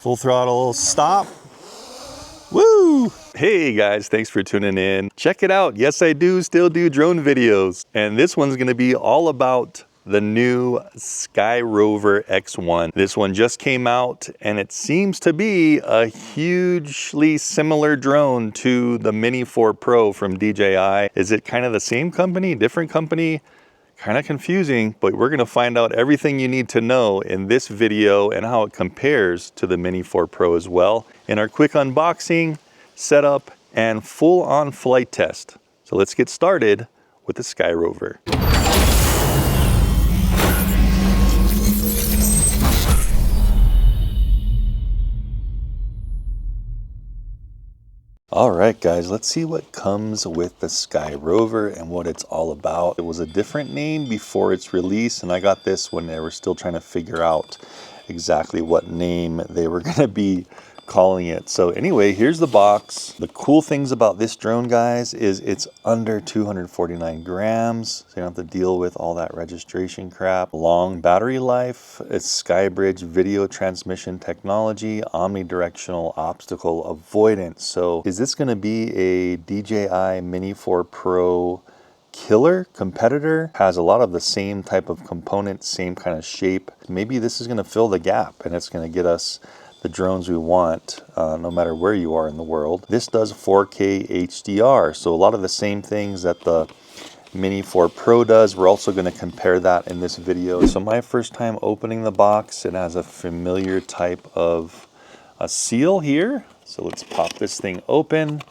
Full throttle, stop. Woo! Hey guys, thanks for tuning in. Check it out. Yes, I do still do drone videos. And this one's gonna be all about the new SKYROVER X1. This one just came out and it seems to be a hugely similar drone to the Mini 4 Pro from DJI. Is it kind of the same company, different company? Kind of confusing, but we're gonna find out everything you need to know in this video and how it compares to the Mini 4 Pro as well in our quick unboxing, setup, and full-on flight test. So let's get started with the SKYROVER. All right, guys, let's see what comes with the SKYROVER and what it's all about. It was a different name before its release, and I got this when they were still trying to figure out exactly what name they were going to be calling it. So anyway, here's the box. The cool things about this drone, guys, is it's under 249 grams, so you don't have to deal with all that registration crap. Long battery life. It's SkyBridge video transmission technology, omnidirectional obstacle avoidance. So is this going to be a DJI Mini 4 Pro killer competitor? Has a lot of the same type of components, same kind of shape. Maybe this is going to fill the gap and it's going to get us the drones we want, no matter where you are in the world. This does 4K HDR, so a lot of the same things that the Mini 4 Pro does. We're also going to compare that in this video. So my first time opening the box, it has a familiar type of a seal here. So let's pop this thing open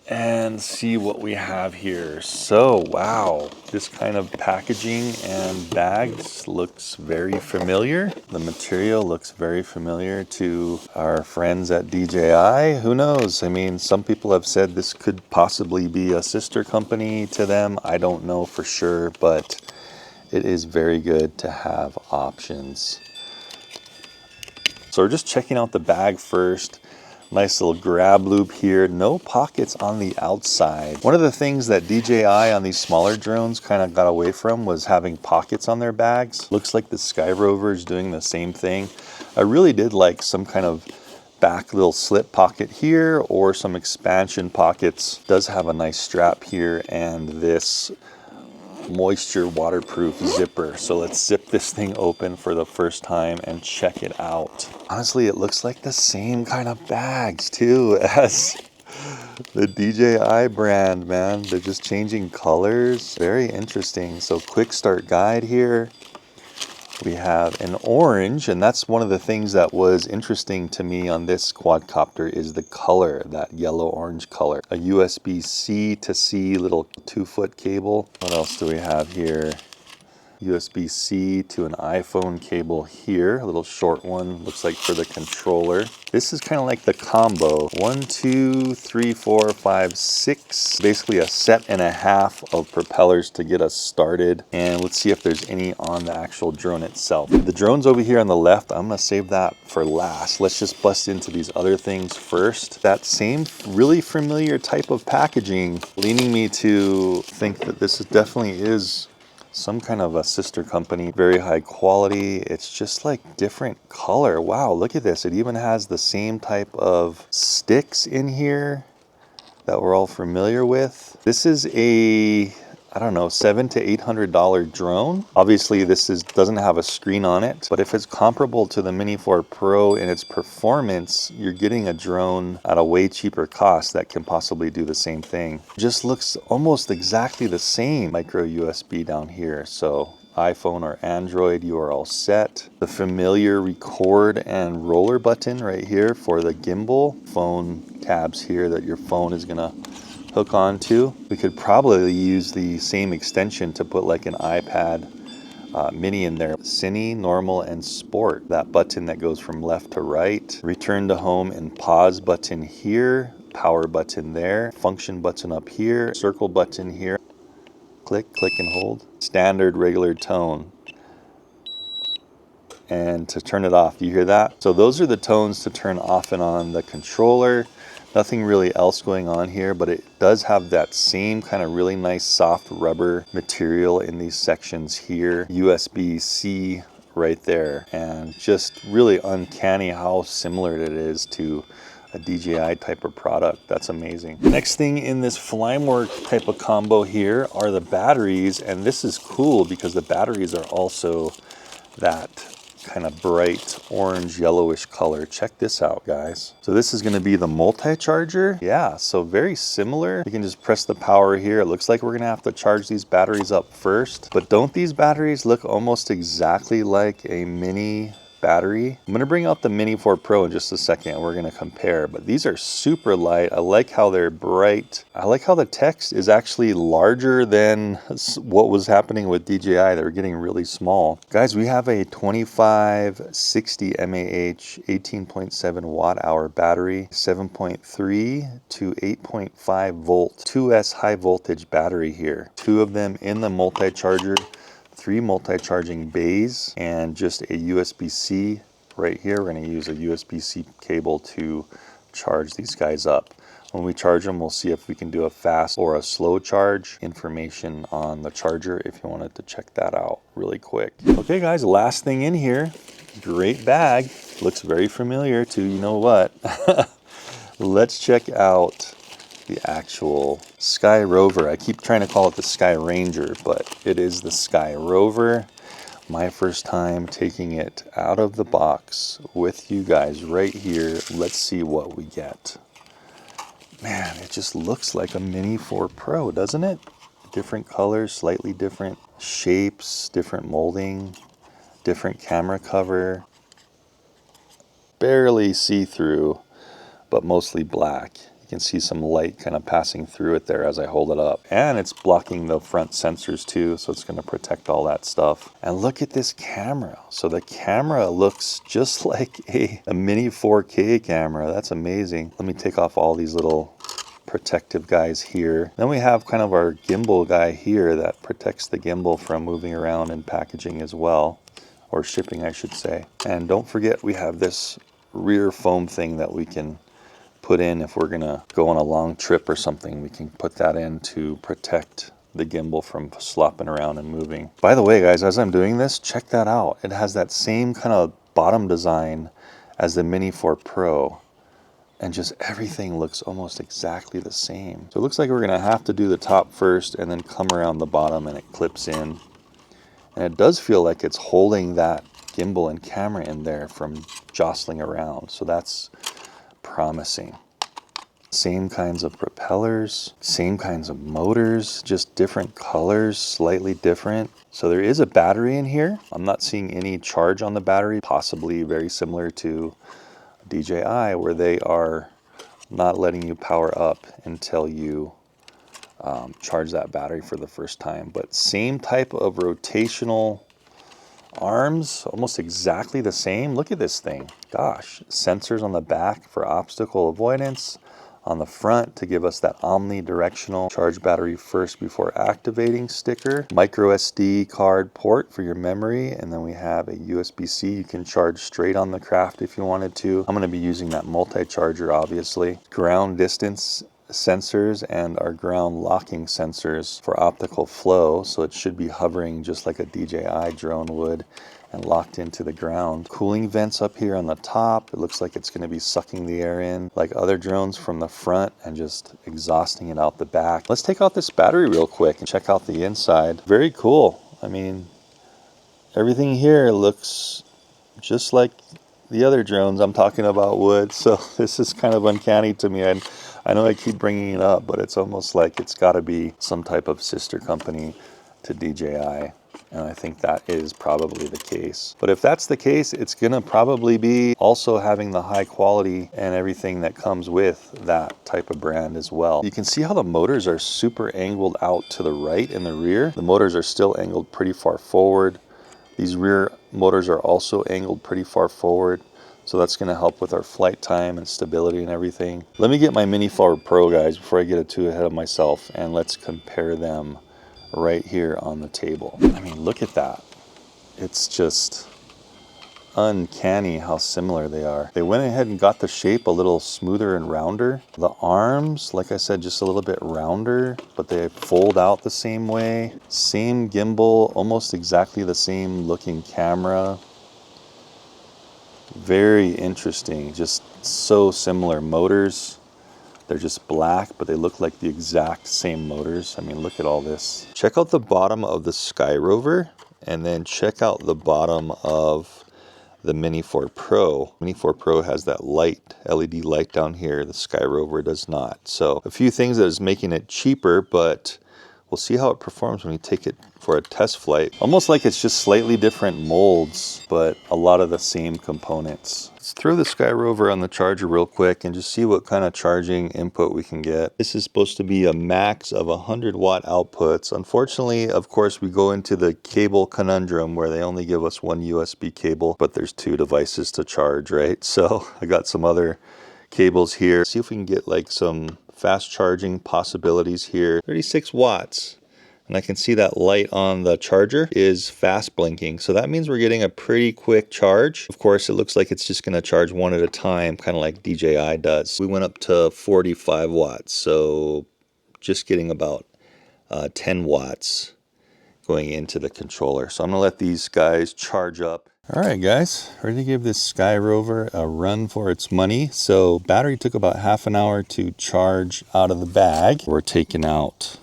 and see what we have here. So wow, this kind of packaging and bags looks very familiar. The material looks very familiar to our friends at DJI. Who knows? I mean, some people have said this could possibly be a sister company to them. I don't know for sure, but it is very good to have options. So we're just checking out the bag first. Nice little grab loop here, no pockets on the outside. One of the things that DJI on these smaller drones kind of got away from was having pockets on their bags. Looks like the SKYROVER is doing the same thing. I really did like some kind of back little slip pocket here or some expansion pockets. Does have a nice strap here and this moisture waterproof zipper. So let's zip this thing open for the first time and check it out. Honestly, it looks like the same kind of bags too as the DJI brand, man. They're just changing colors. Very interesting. So quick start guide here. We have an orange, and that's one of the things that was interesting to me on this quadcopter is the color, that yellow-orange color. A USB-C to C little 2-foot cable. What else do we have here? USB-C to an iPhone cable here, a little short one, looks like for the controller. This is kind of like the combo. 1, 2, 3, 4, 5, 6. Basically a set and a half of propellers to get us started. And let's see if there's any on the actual drone itself. The drone's over here on the left. I'm gonna save that for last. Let's just bust into these other things first. That same really familiar type of packaging, leaning me to think that this definitely is some kind of a sister company. Very high quality. It's just like different color. Wow, look at this. It even has the same type of sticks in here that we're all familiar with. This is a, I don't know, $700 to $800 drone. Obviously this doesn't have a screen on it, but if it's comparable to the Mini 4 Pro in its performance, you're getting a drone at a way cheaper cost that can possibly do the same thing. Just looks almost exactly the same. Micro USB down here. So iPhone or Android, you are all set. The familiar record and roller button right here for the gimbal. Phone tabs here that your phone is gonna hook onto. We could probably use the same extension to put like an iPad mini in there. Cine, normal, and sport. That button that goes from left to right. Return to home and pause button here. Power button there. Function button up here. Circle button here. Click, click and hold. Standard regular tone. And to turn it off, you hear that? So those are the tones to turn off and on the controller. Nothing really else going on here, but it does have that same kind of really nice soft rubber material in these sections here. USB-C right there, and just really uncanny how similar it is to a DJI type of product. That's amazing. Next thing in this Flymework type of combo here are the batteries, and this is cool because the batteries are also that kind of bright orange yellowish color. Check this out, guys. So this is going to be the multi-charger. Yeah, so very similar. You can just press the power here. It looks like we're going to have to charge these batteries up first, but don't these batteries look almost exactly like a mini battery? I'm going to bring out the Mini 4 Pro in just a second and we're going to compare, but these are super light. I like how they're bright. I like how the text is actually larger than what was happening with DJI. They were getting really small. Guys, we have a 2560 mAh 18.7 watt hour battery, 7.3 to 8.5 volt 2S high voltage battery here. Two of them in the multi-charger, 3 multi-charging bays, and just a USB-C right here. We're going to use a USB-C cable to charge these guys up. When we charge them, we'll see if we can do a fast or a slow charge. Information on the charger if you wanted to check that out really quick. Okay guys, last thing in here, great bag. Looks very familiar to you know what. Let's check out the actual SKYROVER. I keep trying to call it the Sky Ranger, but it is the SKYROVER. My first time taking it out of the box with you guys right here. Let's see what we get. Man, it just looks like a Mini 4 Pro, doesn't it? Different colors, slightly different shapes, different molding, different camera cover. Barely see-through, but mostly black. You can see some light kind of passing through it there as I hold it up. And it's blocking the front sensors too, so it's going to protect all that stuff. And look at this camera. So the camera looks just like a mini 4K camera. That's amazing. Let me take off all these little protective guys here. Then we have kind of our gimbal guy here that protects the gimbal from moving around and packaging as well, or shipping I should say. And don't forget we have this rear foam thing that we can put in if we're gonna go on a long trip or something. We can put that in to protect the gimbal from slopping around and moving. By the way guys, as I'm doing this, check that out. It has that same kind of bottom design as the Mini 4 Pro, and just everything looks almost exactly the same. So it looks like we're gonna have to do the top first and then come around the bottom and it clips in. And it does feel like it's holding that gimbal and camera in there from jostling around. So that's promising. Same kinds of propellers, same kinds of motors, just different colors, slightly different. So there is a battery in here. I'm not seeing any charge on the battery, possibly very similar to DJI where they are not letting you power up until you charge that battery for the first time. But same type of rotational arms, almost exactly the same. Look at this thing. Gosh, sensors on the back for obstacle avoidance, on the front to give us that omnidirectional charge battery first before activating sticker, micro SD card port for your memory, and then we have a USB-C. You can charge straight on the craft if you wanted to. I'm going to be using that multi-charger obviously. Ground distance sensors and our ground locking sensors for optical flow, so it should be hovering just like a DJI drone would and locked into the ground. Cooling vents up here on the top. It looks like it's going to be sucking the air in like other drones from the front and just exhausting it out the back. Let's take out this battery real quick and check out the inside. Very cool. I mean, everything here looks just like the other drones I'm talking about would, so this is kind of uncanny to me. And I know I keep bringing it up, but it's almost like it's got to be some type of sister company to DJI. And I think that is probably the case. But if that's the case, it's going to probably be also having the high quality and everything that comes with that type of brand as well. You can see how the motors are super angled out to the right in the rear. The motors are still angled pretty far forward. These rear motors are also angled pretty far forward. So that's going to help with our flight time and stability and everything. Let me get my Mini 4 Pro guys before I get too ahead of myself, and let's compare them right here on the table. I mean, look at that. It's just uncanny how similar they are. They went ahead and got the shape a little smoother and rounder. The arms, like I said, just a little bit rounder, but they fold out the same way. Same gimbal, almost exactly the same looking camera. Very interesting, just so similar motors. They're just black, but they look like the exact same motors. I mean, look at all this. Check out the bottom of the SKYROVER, and then check out the bottom of the Mini 4 Pro. Mini 4 Pro has that light, LED light down here. The SKYROVER does not. So a few things that is making it cheaper, but we'll see how it performs when we take it for a test flight. Almost like it's just slightly different molds, but a lot of the same components. Let's throw the SKYROVER on the charger real quick and just see what kind of charging input we can get. This is supposed to be a max of 100 watt outputs. Unfortunately, of course, we go into the cable conundrum where they only give us one USB cable, but there's two devices to charge, right? So I got some other cables here. See if we can get like some fast charging possibilities here. 36 watts. And I can see that light on the charger is fast blinking. So that means we're getting a pretty quick charge. Of course, it looks like it's just going to charge one at a time, kind of like DJI does. We went up to 45 watts. So just getting about 10 watts going into the controller. So I'm going to let these guys charge up. All right, guys, ready to give this SKYROVER a run for its money. So battery took about half an hour to charge out of the bag. We're taking out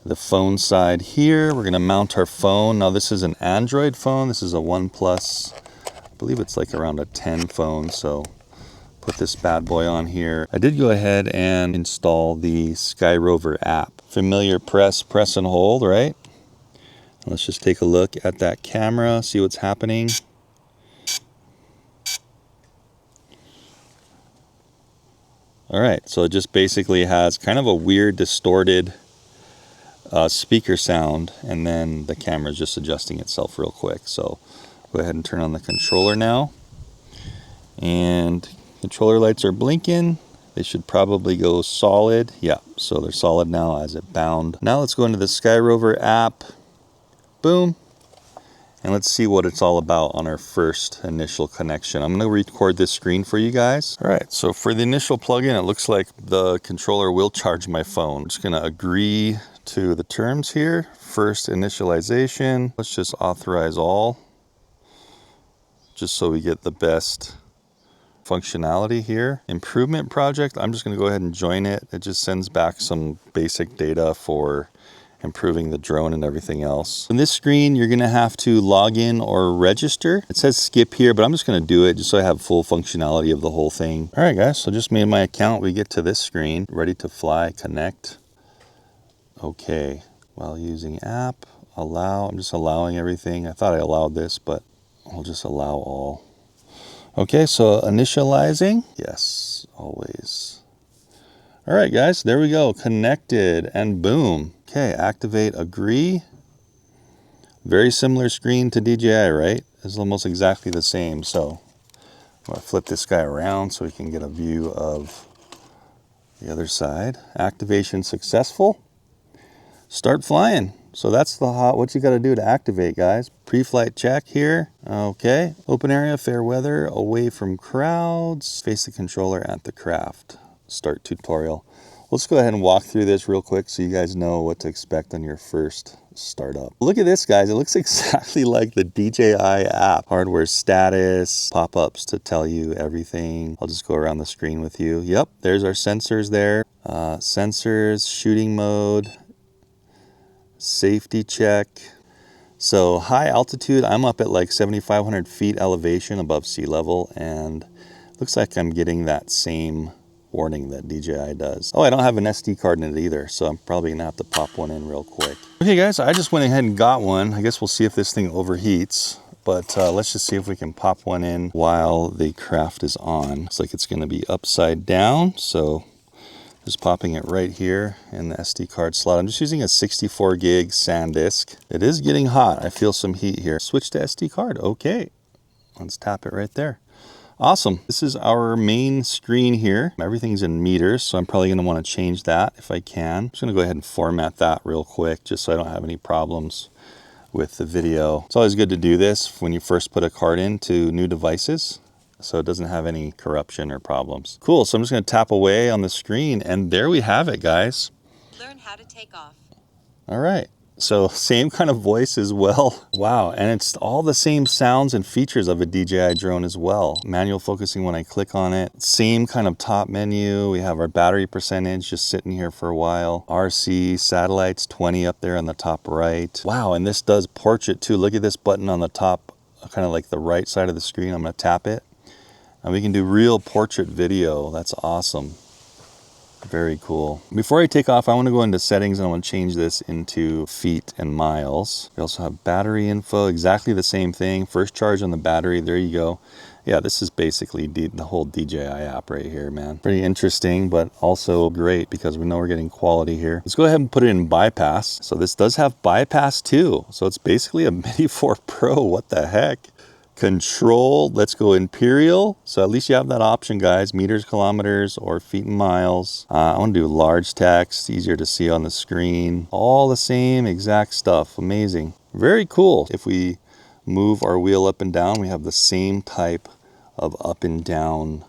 the phone side here. We're gonna mount our phone. Now this is an Android phone. This is a OnePlus, I believe it's like around a 10 phone. So put this bad boy on here. I did go ahead and install the SKYROVER app. Familiar press and hold, right? Let's just take a look at that camera, see what's happening. All right, so it just basically has kind of a weird distorted speaker sound, and then the camera is just adjusting itself real quick. So go ahead and turn on the controller now, and controller lights are blinking. They should probably go solid. Yeah, so they're solid now as it bound. Now let's go into the SKYROVER app. Boom. And let's see what it's all about on our first initial connection. I'm going to record this screen for you guys. All right, so for the initial plug-in, it looks like the controller will charge my phone. I'm just going to agree to the terms here. First initialization. Let's just authorize all, just so we get the best functionality here. Improvement project, I'm just going to go ahead and join it. It just sends back some basic data for improving the drone and everything else. In this screen, you're gonna have to log in or register. It says skip here, but I'm just gonna do it just so I have full functionality of the whole thing. All right, guys, so just made my account. We get to this screen, ready to fly, connect. Okay, while using app, allow. I'm just allowing everything. I thought I allowed this, but I'll just allow all. Okay, so initializing. Yes, always. All right, guys, there we go. Connected, and boom. Okay, activate, agree. Very similar screen to DJI, right? It's almost exactly the same. So I'm gonna flip this guy around so we can get a view of the other side. Activation successful. Start flying. So that's what you gotta do to activate, guys. Pre-flight check here. Okay, open area, fair weather, away from crowds. Face the controller at the craft. Start tutorial. Let's go ahead and walk through this real quick so you guys know what to expect on your first startup. Look at this, guys. It looks exactly like the DJI app. Hardware status, pop-ups to tell you everything. I'll just go around the screen with you. Yep, there's our sensors there. Sensors, shooting mode, safety check. So high altitude, I'm up at like 7,500 feet elevation above sea level, and looks like I'm getting that same warning that DJI does. Oh, I don't have an SD card in it either, so I'm probably gonna have to pop one in real quick. Okay, guys, I just went ahead and got one. I guess we'll see if this thing overheats, but let's just see if we can pop one in while the craft is on. Looks like it's gonna be upside down, so just popping it right here in the SD card slot. I'm just using a 64 gig SanDisk. It is getting hot. I feel some heat here. Switch to SD card. Okay, let's tap it right there. Awesome. This is our main screen here. Everything's in meters, so I'm probably going to want to change that if I can. I'm just going to go ahead and format that real quick just so I don't have any problems with the video. It's always good to do this when you first put a card into new devices so it doesn't have any corruption or problems. Cool. So I'm just going to tap away on the screen, and there we have it, guys. Learn how to take off. All right. So same kind of voice as well. Wow, and it's all the same sounds and features of a DJI drone as well. Manual focusing when I click on it. Same kind of top menu. We have our battery percentage just sitting here for a while. RC, satellites, 20 up there on the top right. Wow, and this does portrait too. Look at this button on the top, kind of like the right side of the screen. I'm gonna tap it. And we can do real portrait video. That's awesome. Very cool. Before I take off, I want to go into settings and I want to change this into feet and miles. We also have battery info, exactly the same thing. First charge on the battery, there you go. Yeah, this is basically the whole DJI app right here, man. Pretty interesting, but also great because we know we're getting quality here. Let's go ahead and put it in bypass. So this does have bypass too. So it's basically a Mini 4 Pro, what the heck? Control, let's go imperial. So at least you have that option, guys. Meters, kilometers, or feet and miles. I want to do large text, easier to see on the screen. All the same exact stuff. Amazing. Very cool. If we move our wheel up and down, we have the same type of up and down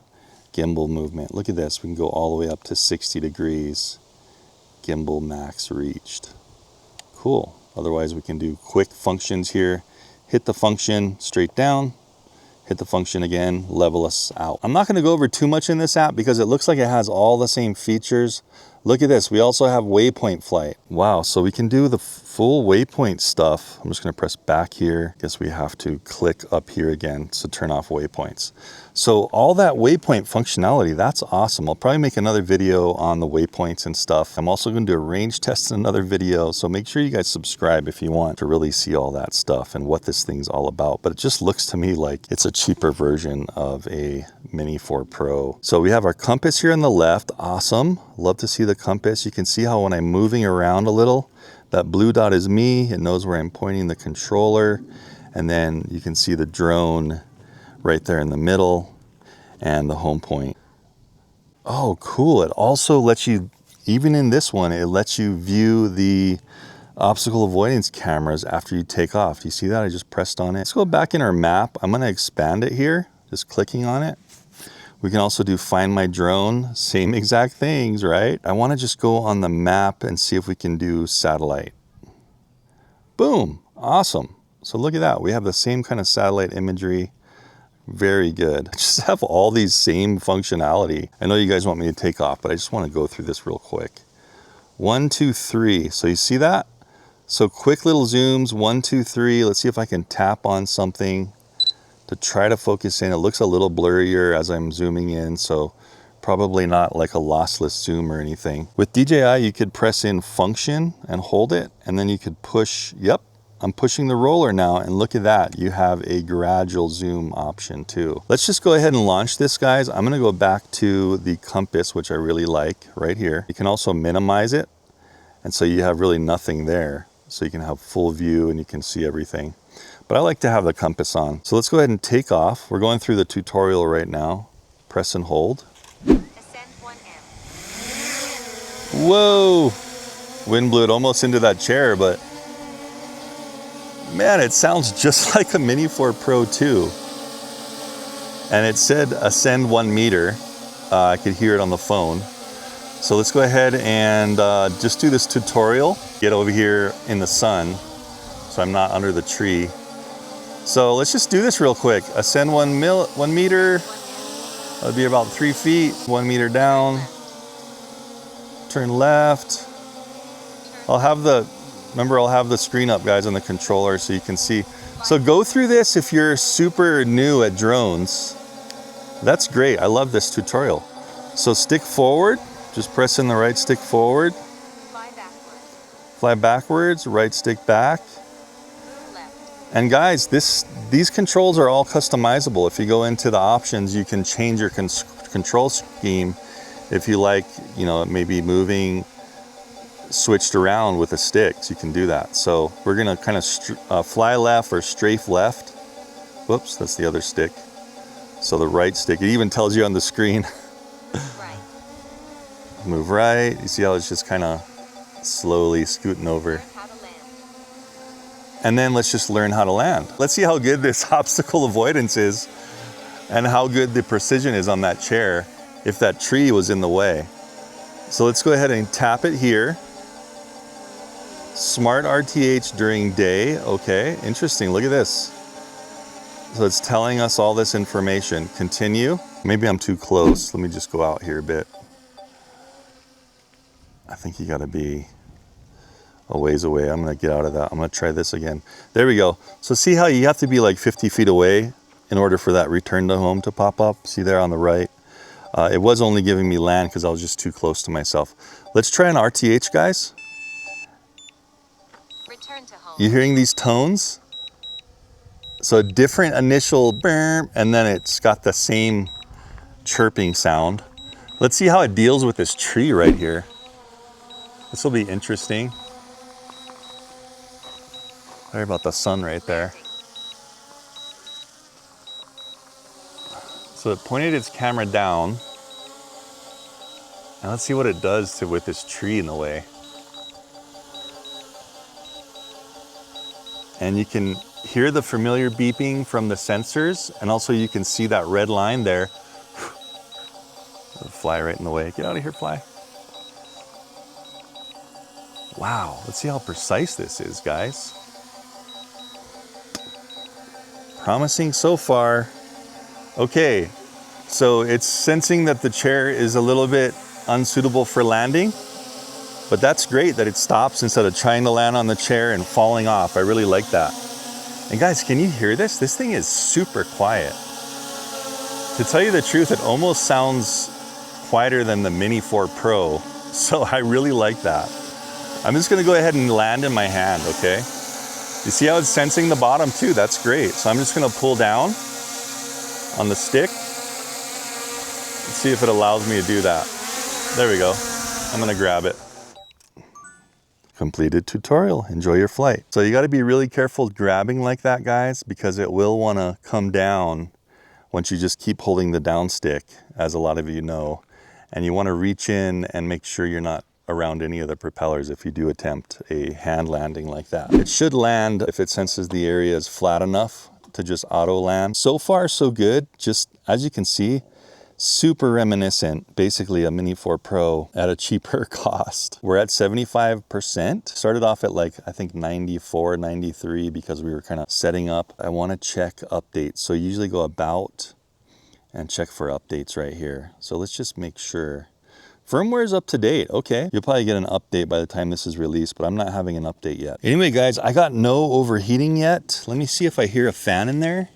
gimbal movement. Look at this. We can go all the way up to 60 degrees. Gimbal max reached. Cool. Otherwise, we can do quick functions here. Hit the function straight down, hit the function again, level us out. I'm not gonna go over too much in this app because it looks like it has all the same features. Look at this, we also have waypoint flight. Wow, so we can do the full waypoint stuff. I'm just gonna press back here. Guess we have to click up here again to turn off waypoints. So all that waypoint functionality, that's awesome. I'll probably make another video on the waypoints and stuff. I'm also gonna do a range test in another video. So make sure you guys subscribe if you want to really see all that stuff and what this thing's all about. But it just looks to me like it's a cheaper version of a Mini 4 Pro. So we have our compass here on the left, awesome. Love to see the compass. You can see how when I'm moving around a little, that blue dot is me. It knows where I'm pointing the controller. And then you can see the drone right there in the middle and the home point. Oh, cool. It also lets you, even in this one, it lets you view the obstacle avoidance cameras after you take off. Do you see that? I just pressed on it. Let's go back in our map. I'm going to expand it here, just clicking on it. We can also do find my drone, same exact things, right? I want to just go on the map and see if we can do satellite. Boom, awesome. So look at that, we have the same kind of satellite imagery. Very good. Just have all these same functionality. I know you guys want me to take off, but I just want to go through this real quick. 1, 2, 3, so you see that? So quick little zooms, 1, 2, 3. Let's see if I can tap on something to try to focus in. It looks a little blurrier as I'm zooming in, so probably not like a lossless zoom or anything. With DJI, you could press in function and hold it, and then you could push, yep, I'm pushing the roller now, and look at that. You have a gradual zoom option too. Let's just go ahead and launch this, guys. I'm gonna go back to the compass, which I really like right here. You can also minimize it, and so you have really nothing there. So you can have full view and you can see everything. But I like to have the compass on. So let's go ahead and take off. We're going through the tutorial right now. Press and hold. Ascend 1M. Whoa! Wind blew it almost into that chair, but man, it sounds just like a Mini 4 Pro 2. And it said ascend 1 meter. I could hear it on the phone. So let's go ahead and just do this tutorial. Get over here in the sun so I'm not under the tree. So let's just do this real quick. Ascend 1 meter. That'll be about 3 feet. 1 meter down. Turn left. I'll have the screen up, guys, on the controller so you can see. So go through this if you're super new at drones. That's great. I love this tutorial. So stick forward. Just press in the right stick forward. Fly backwards. Fly backwards, right stick back. Move left. And guys, these controls are all customizable. If you go into the options, you can change your control scheme. If you like, you know, maybe moving switched around with the sticks, you can do that. So we're gonna kind of fly left or strafe left. Whoops, that's the other stick. So the right stick, it even tells you on the screen. Right. Move right. You see how it's just kind of slowly scooting over. Learn how to land. And then let's just learn how to land. Let's see how good this obstacle avoidance is and how good the precision is on that chair if that tree was in the way. So let's go ahead and tap it here. Smart RTH during day. Okay, interesting. Look at this. So it's telling us all this information. Continue. Maybe I'm too close. Let me just go out here a bit. I think you got to be a ways away. I'm going to get out of that. I'm going to try this again. There we go. So see how you have to be like 50 feet away in order for that return to home to pop up? See there on the right? It was only giving me land because I was just too close to myself. Let's try an RTH, guys. Return to home. You hearing these tones? So a different initial burp, and then it's got the same chirping sound. Let's see how it deals with this tree right here. This will be interesting. Sorry about the sun right there. So it pointed its camera down. And let's see what it does with this tree in the way. And you can hear the familiar beeping from the sensors, and also you can see that red line there. Fly right in the way. Get out of here, fly. Wow, let's see how precise this is, guys. Promising so far. Okay, so it's sensing that the chair is a little bit unsuitable for landing, but that's great that it stops instead of trying to land on the chair and falling off. I really like that. And guys, can you hear this? This thing is super quiet. To tell you the truth, it almost sounds quieter than the Mini 4 Pro. So I really like that. I'm just gonna go ahead and land in my hand, okay? You see how it's sensing the bottom too? That's great. So I'm just gonna pull down on the stick. Let's see if it allows me to do that. There we go. I'm gonna grab it. Completed tutorial. Enjoy your flight. So you got to be really careful grabbing like that, guys, because it will want to come down once you just keep holding the down stick, as a lot of you know. And you want to reach in and make sure you're not around any of the propellers if you do attempt a hand landing like that. It should land if it senses the area is flat enough to just auto land. So far, so good. Just as you can see, super reminiscent, basically a Mini 4 Pro at a cheaper cost. We're at 75%. Started off at like, I think 94, 93 because we were kind of setting up. I want to check updates. So you usually go about and check for updates right here. So let's just make sure. Firmware is up to date. Okay, you'll probably get an update by the time this is released, but I'm not having an update yet. Anyway, guys, I got no overheating yet. Let me see if I hear a fan in there.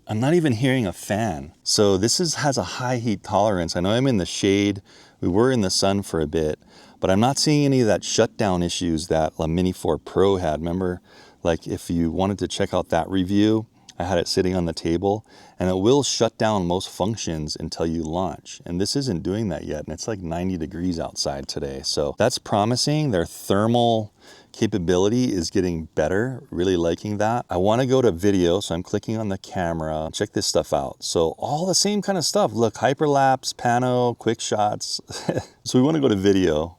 I'm not even hearing a fan. So this has a high heat tolerance. I know I'm in the shade. We were in the sun for a bit, but I'm not seeing any of that shutdown issues that the Mini 4 Pro had. Remember, like if you wanted to check out that review, I had it sitting on the table, and it will shut down most functions until you launch. And this isn't doing that yet. And it's like 90 degrees outside today. So that's promising. Their thermal capability is getting better. Really liking that. I want to go to video, so I'm clicking on the camera. Check this stuff out. So all the same kind of stuff. Look, hyperlapse, pano, Quickshots. So we want to go to video.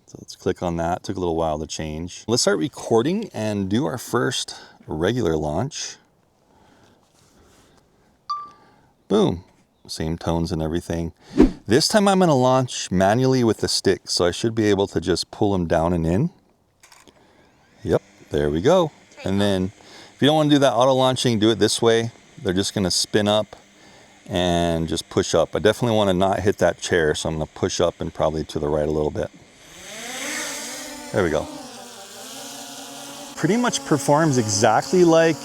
So let's click on that. Took a little while to change. Let's start recording and do our first regular launch. Boom. Same tones and everything. This time I'm going to launch manually with the stick, so I should be able to just pull them down and in. Yep, there we go. And then if you don't want to do that auto launching, do it this way. They're just going to spin up and just push up. I definitely want to not hit that chair, so I'm going to push up and probably to the right a little bit. There we go. Pretty much performs exactly like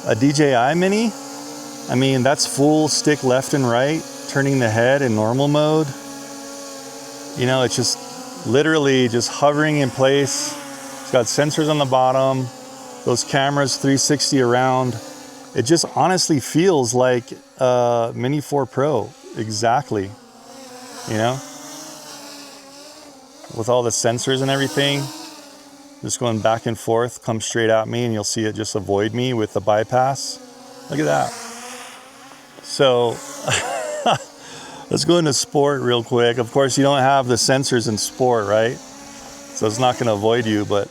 a DJI Mini. I mean, that's full stick left and right, turning the head in normal mode. You know, it's just literally just hovering in place. It's got sensors on the bottom, those cameras 360 around. It just honestly feels like a Mini 4 Pro, exactly, you know? With all the sensors and everything, just going back and forth, come straight at me and you'll see it just avoid me with the bypass. Look at that. So let's go into sport real quick. Of course, you don't have the sensors in sport, right? So it's not gonna avoid you, but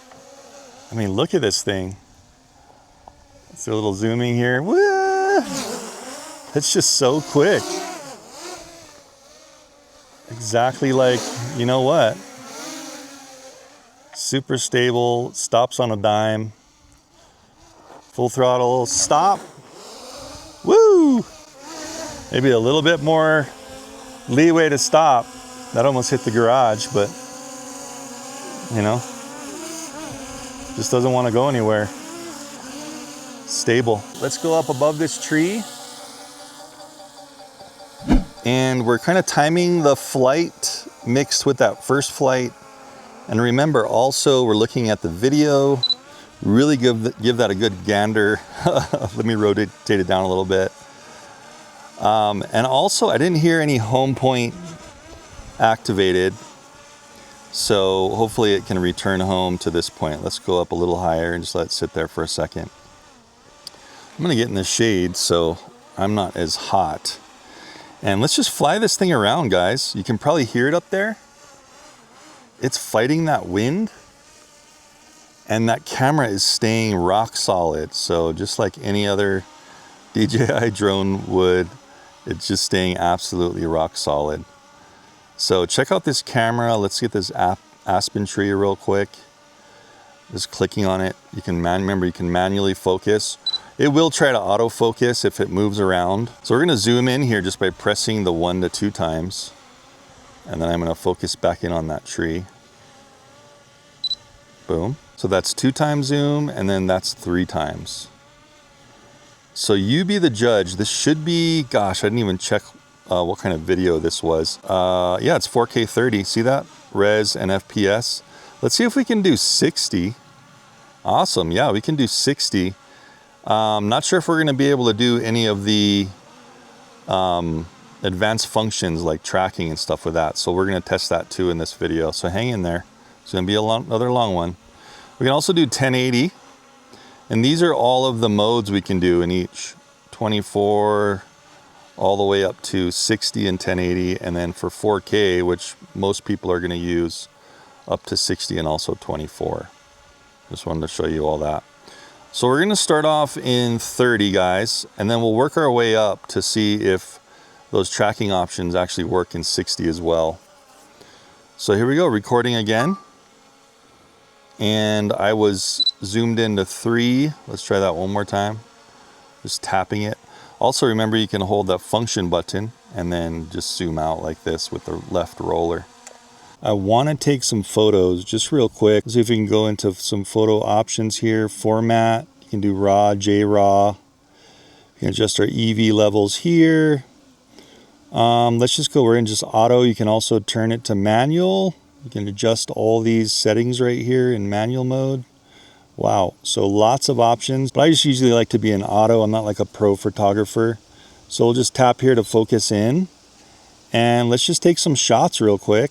I mean, look at this thing. Let's do a little zooming here. Woo! It's just so quick. Exactly like, you know what? super stable, stops on a dime. Full throttle, stop. Woo! Maybe a little bit more leeway to stop. That almost hit the garage, but you know, just doesn't want to go anywhere. Stable. Let's go up above this tree. And we're kind of timing the flight mixed with that first flight. And remember also, we're looking at the video. Really give that a good gander. Let me rotate it down a little bit. And also, I didn't hear any home point activated. So hopefully it can return home to this point. Let's go up a little higher and just let it sit there for a second. I'm gonna get in the shade so I'm not as hot. And let's just fly this thing around, guys. You can probably hear it up there. It's fighting that wind. And that camera is staying rock solid. So just like any other DJI drone would, it's just staying absolutely rock solid. So check out this camera. Let's get this aspen tree real quick. Just clicking on it. You can remember you can manually focus. It will try to autofocus if it moves around. So we're gonna zoom in here just by pressing the 1 to 2 times. And then I'm gonna focus back in on that tree. Boom. So that's 2 times zoom, and then that's 3 times. So you be the judge. This should be, gosh, I didn't even check what kind of video this was. Yeah, it's 4K 30. See that? Res and FPS. Let's see if we can do 60. Awesome. Yeah, we can do 60. Not sure if we're going to be able to do any of the advanced functions like tracking and stuff with that. So we're going to test that too in this video. So hang in there. It's going to be another long one. We can also do 1080. And these are all of the modes we can do in each. 24 all the way up to 60 and 1080. And then for 4K, which most people are going to use, up to 60 and also 24. Just wanted to show you all that. So we're going to start off in 30, guys, and then we'll work our way up to see if those tracking options actually work in 60 as well. So here we go, recording again. And I was zoomed into 3. Let's try that one more time. Just tapping it. Also remember you can hold that function button and then just zoom out like this with the left roller. I want to take some photos just real quick. Let's see if we can go into some photo options here. Format, you can do RAW, JRAW. You can adjust our EV levels here. Let's just go, we're in just auto. You can also turn it to manual. You can adjust all these settings right here in manual mode. Wow, so lots of options. But I just usually like to be in auto. I'm not like a pro photographer. So we'll just tap here to focus in. And let's just take some shots real quick.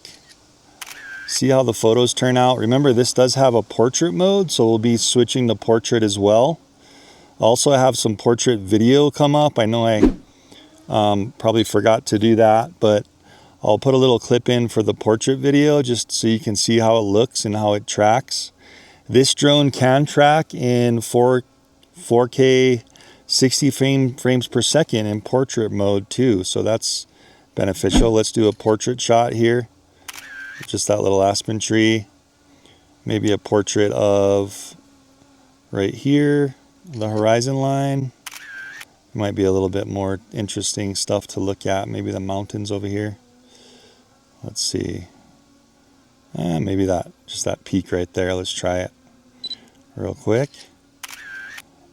See how the photos turn out. Remember, this does have a portrait mode, so we'll be switching to portrait as well. Also, I have some portrait video come up. I know I probably forgot to do that, but I'll put a little clip in for the portrait video just so you can see how it looks and how it tracks. This drone can track in 4K 60 frames per second in portrait mode too, so that's beneficial. Let's do a portrait shot here. Just that little aspen tree. Maybe a portrait of right here, the horizon line. Might be a little bit more interesting stuff to look at. Maybe the mountains over here. Let's see. Maybe that, just that peak right there. Let's try it real quick.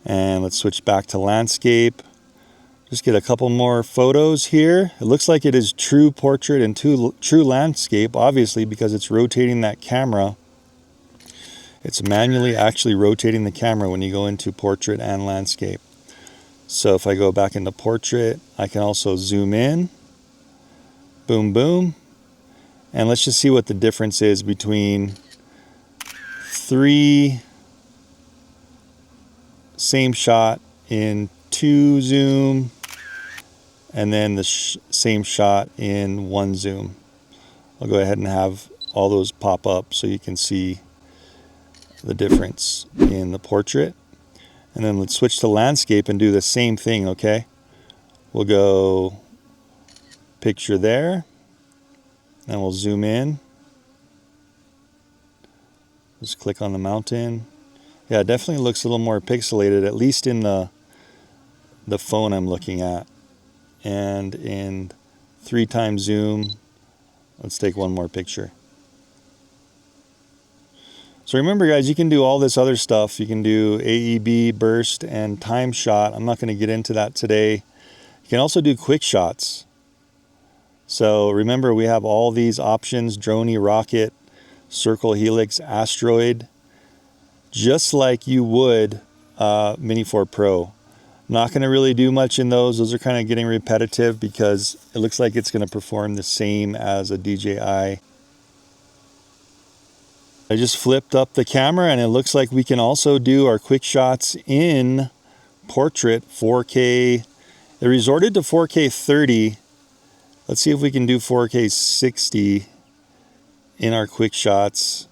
And let's switch back to landscape. Just get a couple more photos here. It looks like it is true portrait and true landscape, obviously, because it's rotating that camera. It's manually actually rotating the camera when you go into portrait and landscape. So if I go back into portrait, I can also zoom in. Boom, boom. And let's just see what the difference is between 3, same shot in 2 zoom, and then the same shot in 1 zoom. I'll go ahead and have all those pop up so you can see the difference in the portrait. And then let's switch to landscape and do the same thing, okay? We'll go picture there, and we'll zoom in. Just click on the mountain. Yeah, it definitely looks a little more pixelated, at least in the phone I'm looking at. And in 3x zoom, let's take one more picture. So remember guys, you can do all this other stuff. You can do AEB, burst, and time shot. I'm not going to get into that today. You can also do quick shots. So remember, we have all these options: droney, rocket, circle, helix, asteroid, just like you would Mini 4 Pro. Not going to really do much in those. Those are kind of getting repetitive because it looks like it's going to perform the same as a DJI. I just flipped up the camera and it looks like we can also do our quick shots in portrait 4K. They resorted to 4K 30. Let's see if we can do 4K 60 in our quick shots.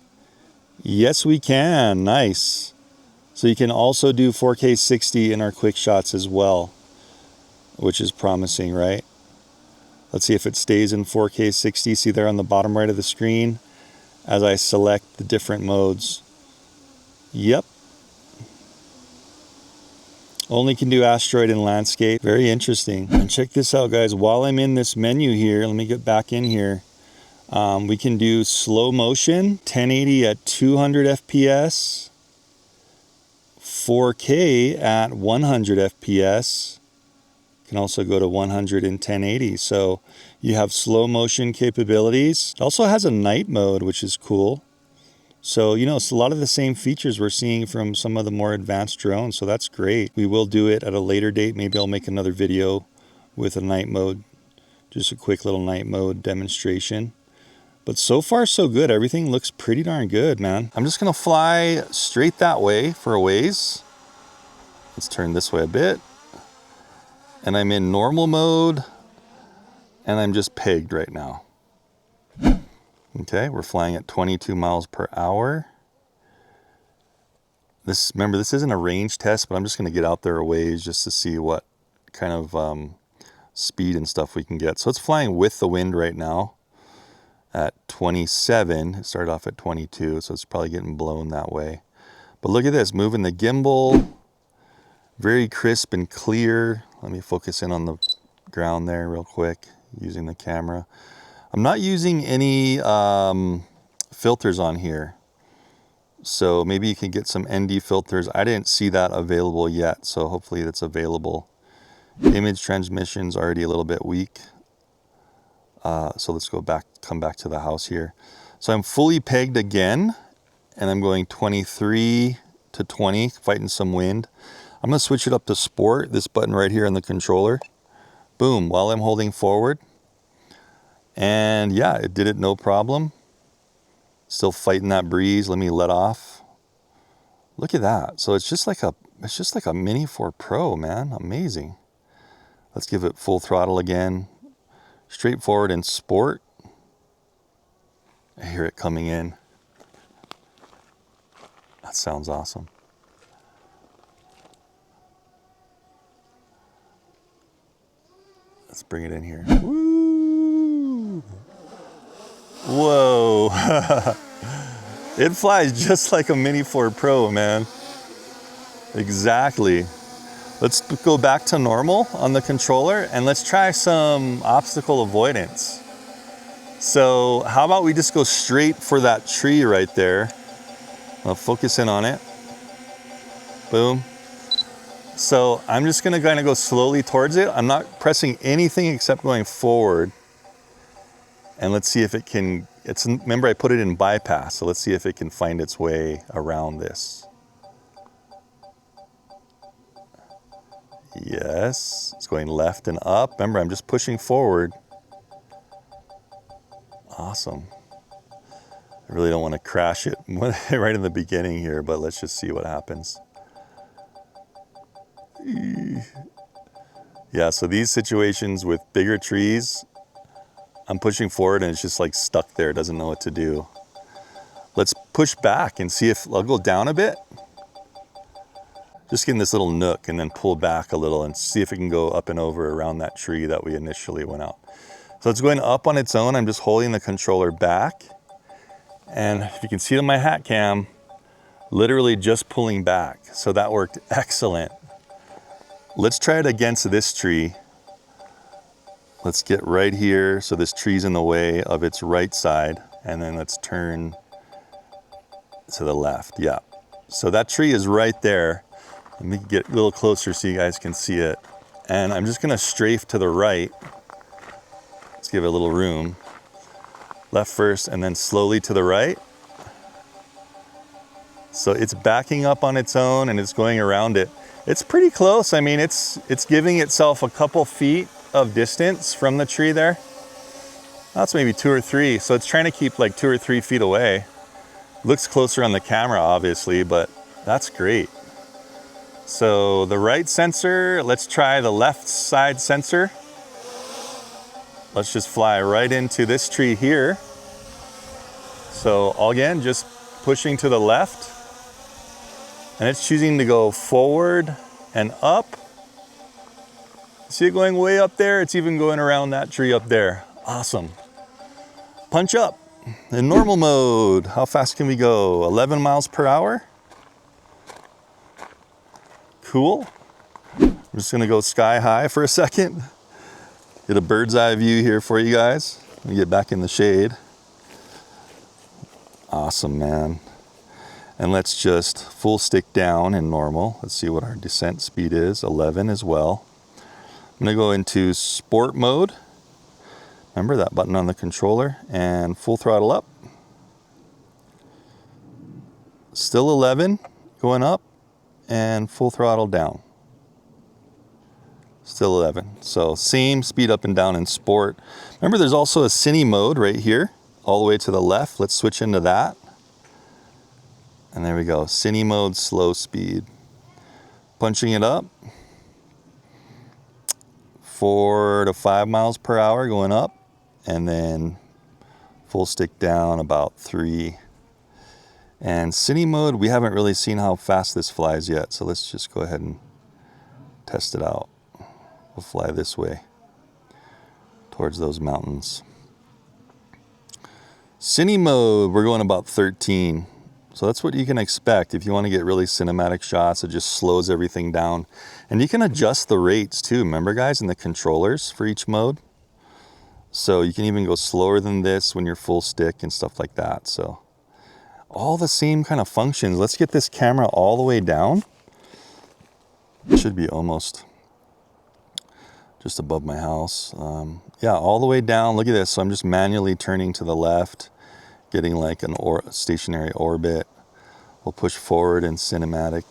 Yes, we can. Nice. So you can also do 4K 60 in our quick shots as well, which is promising, right? Let's see if it stays in 4K 60. See there on the bottom right of the screen as I select the different modes. Yep. Only can do asteroid and landscape. Very interesting. And check this out, guys. While I'm in this menu here, let me get back in here. We can do slow motion, 1080 at 200 FPS, 4K at 100 FPS. Can also go to 100 and 1080. So you have slow motion capabilities. It also has a night mode, which is cool. So, you know, it's a lot of the same features we're seeing from some of the more advanced drones. So that's great. We will do it at a later date. Maybe I'll make another video with a night mode. Just a quick little night mode demonstration. But so far, so good. Everything looks pretty darn good, man. I'm just going to fly straight that way for a ways. Let's turn this way a bit. And I'm in normal mode. And I'm just pegged right now. Okay, we're flying at 22 miles per hour. Remember, this isn't a range test, but I'm just going to get out there a ways just to see what kind of speed and stuff we can get. So it's flying with the wind right now at 27. It started off at 22, so it's probably getting blown that way. But look at this, moving the gimbal. Very crisp and clear. Let me focus in on the ground there real quick using the camera. I'm not using any filters on here. So maybe you can get some ND filters. I didn't see that available yet, so hopefully that's available. Image transmission's already a little bit weak. So let's come back to the house here. So I'm fully pegged again, and I'm going 23 to 20, fighting some wind. I'm gonna switch it up to sport, this button right here on the controller. Boom, while I'm holding forward. And yeah, it did it no problem. Still fighting that breeze. Let me let off. Look at that. So it's just like a Mini 4 Pro, man. Amazing. Let's give it full throttle again. Straightforward in sport. I hear it coming in. That sounds awesome. Let's bring it in here. Woo! Whoa. It flies just like a Mini 4 Pro, man. Exactly. Let's go back to normal on the controller and let's try some obstacle avoidance. So how about we just go straight for that tree right there. I'll focus in on it. Boom. So I'm just gonna kind of go slowly towards it. I'm not pressing anything except going forward. And let's see if it can, remember I put it in bypass, so let's see if it can find its way around this. Yes, it's going left and up. Remember, I'm just pushing forward. Awesome. I really don't want to crash it right in the beginning here, but let's just see what happens. Yeah, so these situations with bigger trees, I'm pushing forward and it's just like stuck there, doesn't know what to do. Let's push back and see if, I'll go down a bit. Just get in this little nook and then pull back a little and see if it can go up and over around that tree that we initially went out. So it's going up on its own. I'm just holding the controller back. And if you can see it on my hat cam, literally just pulling back. So that worked excellent. Let's try it against this tree. Let's get right here. So this tree's in the way of its right side. And then let's turn to the left. Yeah. So that tree is right there. Let me get a little closer so you guys can see it. And I'm just gonna strafe to the right. Let's give it a little room. Left first and then slowly to the right. So it's backing up on its own and it's going around it. It's pretty close. I mean, it's giving itself a couple feet of distance from the tree there. That's maybe 2 or 3. So it's trying to keep like 2 or 3 feet away. Looks closer on the camera, obviously, but that's great. So the right sensor, let's try the left side sensor. Let's just fly right into this tree here. So again, just pushing to the left. And it's choosing to go forward and up. See it going way up there? It's even going around that tree up there. Awesome. Punch up in normal mode. How fast can we go? 11 miles per hour. Cool. I'm just gonna go sky high for a second. Get a bird's eye view here for you guys. Let me get back in the shade. Awesome, man. And let's just full stick down in normal. Let's see what our descent speed is, 11 as well. I'm gonna go into sport mode. Remember that button on the controller, and full throttle up. Still 11, going up, and full throttle down. Still 11. So same speed up and down in sport. Remember there's also a cine mode right here, all the way to the left. Let's switch into that. And there we go, cine mode, slow speed. Punching it up. 4 to 5 miles per hour going up, and then full stick down about 3. And cine mode, we haven't really seen how fast this flies yet, so let's just go ahead and test it out. We'll fly this way towards those mountains. Cine mode, we're going about 13. So that's what you can expect if you want to get really cinematic shots. It just slows everything down. And you can adjust the rates too, remember guys, in the controllers for each mode. So you can even go slower than this when you're full stick and stuff like that. So all the same kind of functions. Let's get this camera all the way down. It should be almost just above my house. Yeah, all the way down. Look at this. So I'm just manually turning to the left, getting like an stationary orbit. We'll push forward in cinematic.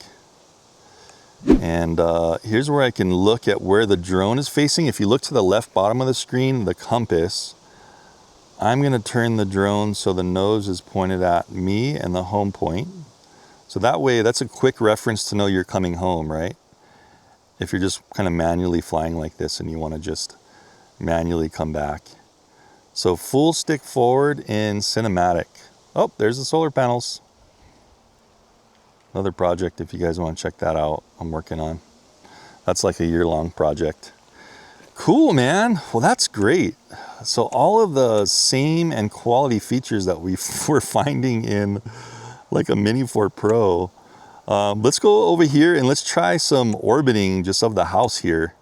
And here's where I can look at where the drone is facing. If you look to the left bottom of the screen, the compass, I'm gonna turn the drone so the nose is pointed at me and the home point. So that way, that's a quick reference to know you're coming home, right? If you're just kind of manually flying like this and you wanna just manually come back. So full stick forward in cinematic. Oh, there's the solar panels. Another project if you guys want to check that out, I'm working on. That's like a year-long project. Cool, man. Well, that's great. So all of the same and quality features that we're finding in like a Mini 4 Pro. Let's go over here and let's try some orbiting just of the house here,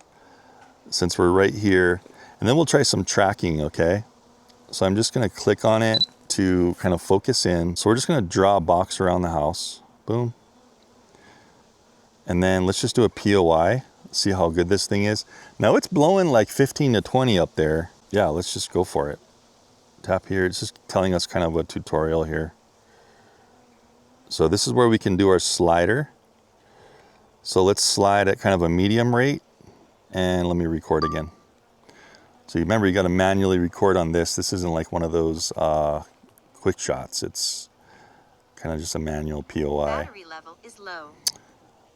since we're right here. And then we'll try some tracking, okay? So I'm just gonna click on it to kind of focus in. So we're just gonna draw a box around the house. Boom. And then let's just do a POI, see how good this thing is. Now it's blowing like 15 to 20 up there. Yeah, let's just go for it. Tap here, it's just telling us kind of a tutorial here. So this is where we can do our slider. So let's slide at kind of a medium rate, and let me record again. So you remember, you got to manually record on this. This isn't like one of those Quickshots. It's kind of just a manual POI. Battery level is low.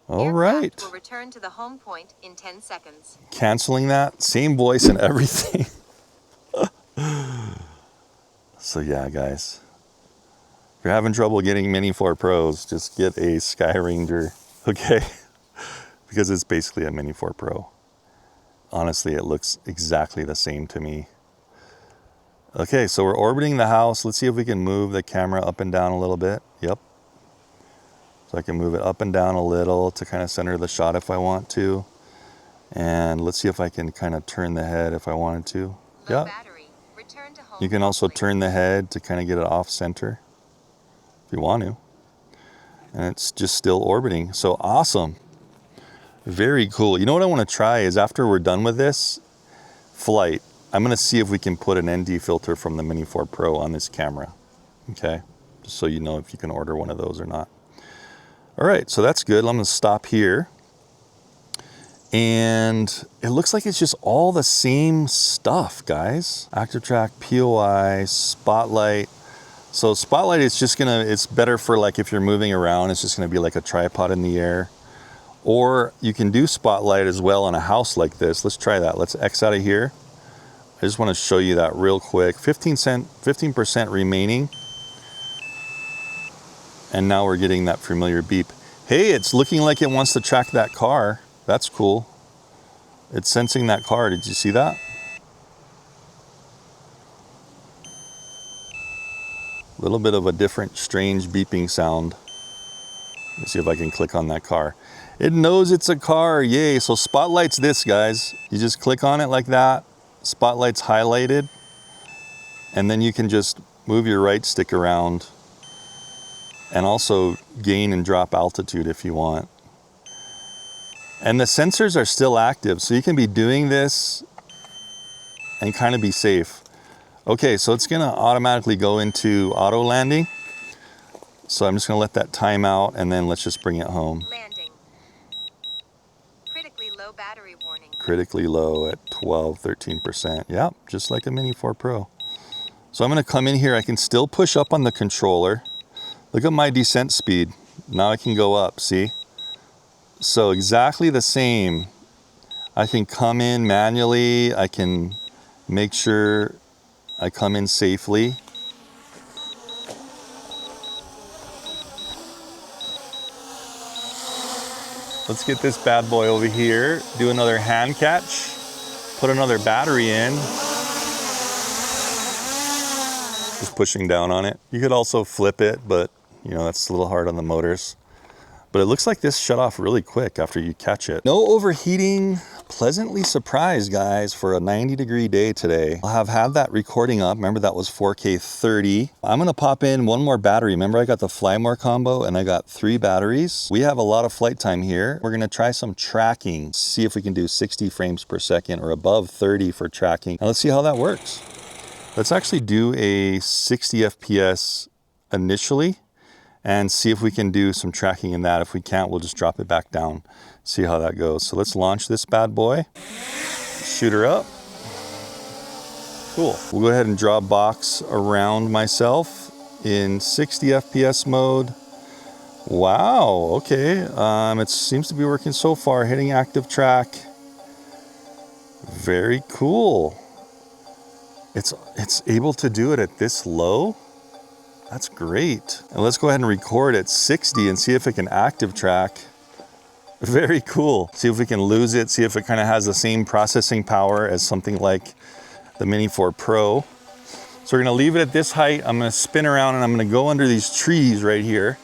All right. Aircraft will return to the home point in 10 seconds. Canceling that, same voice and everything. So yeah, guys, if you're having trouble getting Mini 4 Pros, just get a Skyranger, okay? Because it's basically a Mini 4 Pro. Honestly, it looks exactly the same to me. Okay, so we're orbiting the house. Let's see if we can move the camera up and down a little bit. Yep. So I can move it up and down a little to kind of center the shot if I want to. And let's see if I can kind of turn the head if I wanted to. Yeah. You can also turn the head to kind of get it off center if you want to. And it's just still orbiting. So awesome. Very cool. You know what I want to try is after we're done with this flight, I'm going to see if we can put an ND filter from the Mini 4 Pro on this camera. Okay. Just so you know if you can order one of those or not. All right. So that's good. I'm going to stop here. And it looks like it's just all the same stuff, guys. Active track, POI, spotlight. So spotlight is just gonna, it's better for like if you're moving around, it's just gonna be like a tripod in the air. Or you can do spotlight as well on a house like this. Let's try that. Let's X out of here. I just wanna show you that real quick. 15% remaining. And now we're getting that familiar beep. Hey, it's looking like it wants to track that car. That's cool. It's sensing that car. Did you see that? A little bit of a different, strange beeping sound. Let's see if I can click on that car. It knows it's a car. Yay. So spotlight's this, guys. You just click on it like that. Spotlight's highlighted. And then you can just move your right stick around and also gain and drop altitude if you want. And the sensors are still active, so you can be doing this and kind of be safe. Okay, so it's gonna automatically go into auto landing. So I'm just gonna let that time out and then let's just bring it home. Landing. Critically low battery warning. Critically low at 13%. Yep, just like a Mini 4 Pro. So I'm gonna come in here, I can still push up on the controller. Look at my descent speed. Now I can go up, see? So exactly the same. I can come in manually. I can make sure I come in safely. Let's get this bad boy over here. Do another hand catch. Put another battery in. Just pushing down on it. You could also flip it, but you know, that's a little hard on the motors. But it looks like this shut off really quick after you catch it. No overheating. Pleasantly surprised, guys, for a 90-degree day today. I'll have had that recording up. Remember, that was 4K 30. I'm gonna pop in one more battery. Remember, I got the Fly More combo and I got 3 batteries. We have a lot of flight time here. We're gonna try some tracking. See if we can do 60 frames per second or above 30 for tracking. And let's see how that works. Let's actually do a 60 FPS initially and see if we can do some tracking in that. If we can't, we'll just drop it back down, see how that goes. So let's launch this bad boy, shoot her up. Cool. We'll go ahead and draw a box around myself in 60 FPS mode. Wow, okay. It seems to be working so far, hitting active track. Very cool. It's able to do it at this low. That's great. And let's go ahead and record at 60 and see if it can active track. Very cool. See if we can lose it, see if it kind of has the same processing power as something like the Mini 4 Pro. So we're gonna leave it at this height. I'm gonna spin around and I'm gonna go under these trees right here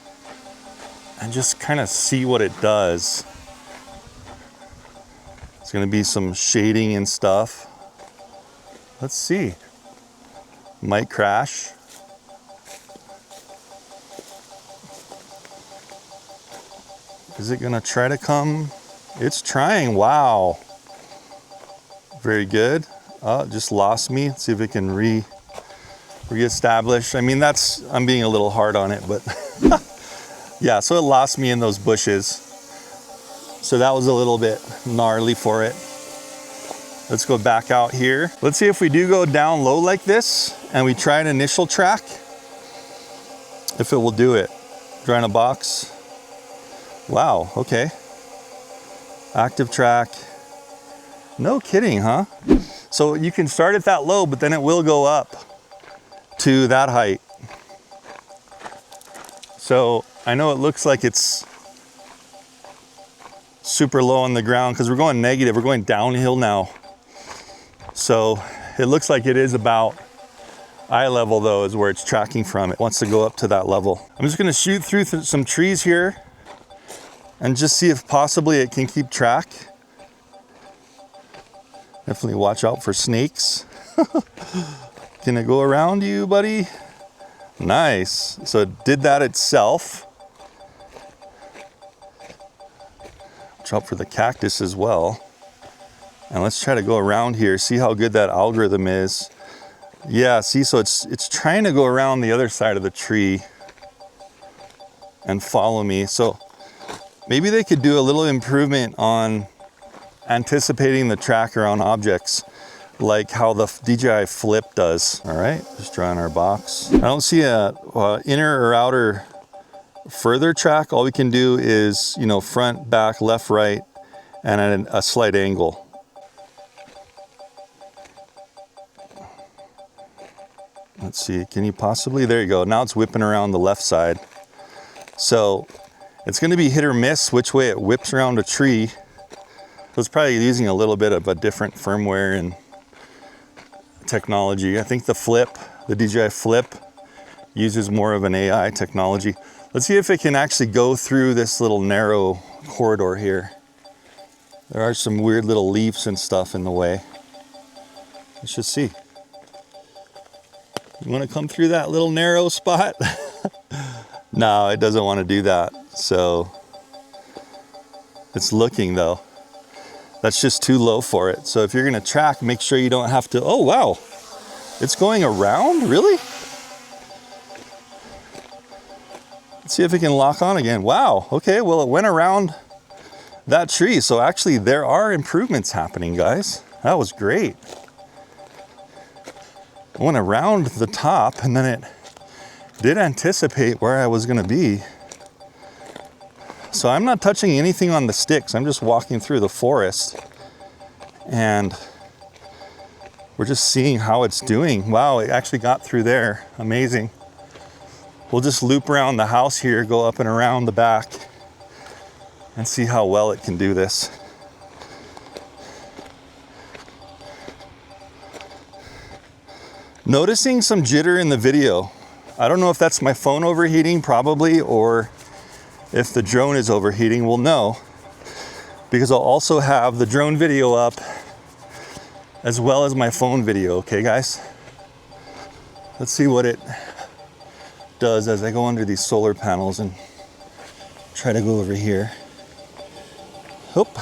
and just kind of see what it does. It's gonna be some shading and stuff. Let's see. Might crash. Is it gonna try to come? It's trying, wow. Very good. Oh, it just lost me. Let's see if it can re-establish. I mean, I'm being a little hard on it, but yeah, so it lost me in those bushes. So that was a little bit gnarly for it. Let's go back out here. Let's see if we do go down low like this and we try an initial track, if it will do it. Drawing a box. Wow, okay. Active track. No kidding, huh? So you can start at that low, but then it will go up to that height. So I know it looks like it's super low on the ground because we're going negative, we're going downhill now. So it looks like it is about eye level though, is where it's tracking from. It wants to go up to that level. I'm just gonna shoot through some trees here and just see if possibly it can keep track. Definitely watch out for snakes. Can it go around you, buddy? Nice. So it did that itself. Watch out for the cactus as well. And let's try to go around here, see how good that algorithm is. Yeah, see, so it's trying to go around the other side of the tree and follow me. So maybe they could do a little improvement on anticipating the tracker on objects, like how the DJI Flip does. All right, just drawing our box. I don't see a inner or outer further track. All we can do is, you know, front, back, left, right, and at a slight angle. Let's see, can you possibly, there you go. Now it's whipping around the left side. So it's gonna be hit or miss which way it whips around a tree. So it's probably using a little bit of a different firmware and technology. I think the Flip, the DJI Flip, uses more of an AI technology. Let's see if it can actually go through this little narrow corridor here. There are some weird little leaves and stuff in the way. Let's just see. You want to come through that little narrow spot? No, it doesn't want to do that. So it's looking though. That's just too low for it. So if you're going to track, make sure you don't have to, oh wow, it's going around, really? Let's see if it can lock on again. Wow, okay, well it went around that tree. So actually there are improvements happening, guys. That was great. I went around the top and then it did anticipate where I was gonna be. So I'm not touching anything on the sticks. I'm just walking through the forest and we're just seeing how it's doing. Wow, it actually got through there. Amazing. We'll just loop around the house here, go up and around the back and see how well it can do this. Noticing some jitter in the video. I don't know if that's my phone overheating probably, or if the drone is overheating. We'll know because I'll also have the drone video up as well as my phone video. Okay guys, let's see what it does as I go under these solar panels and try to go over here. Oop.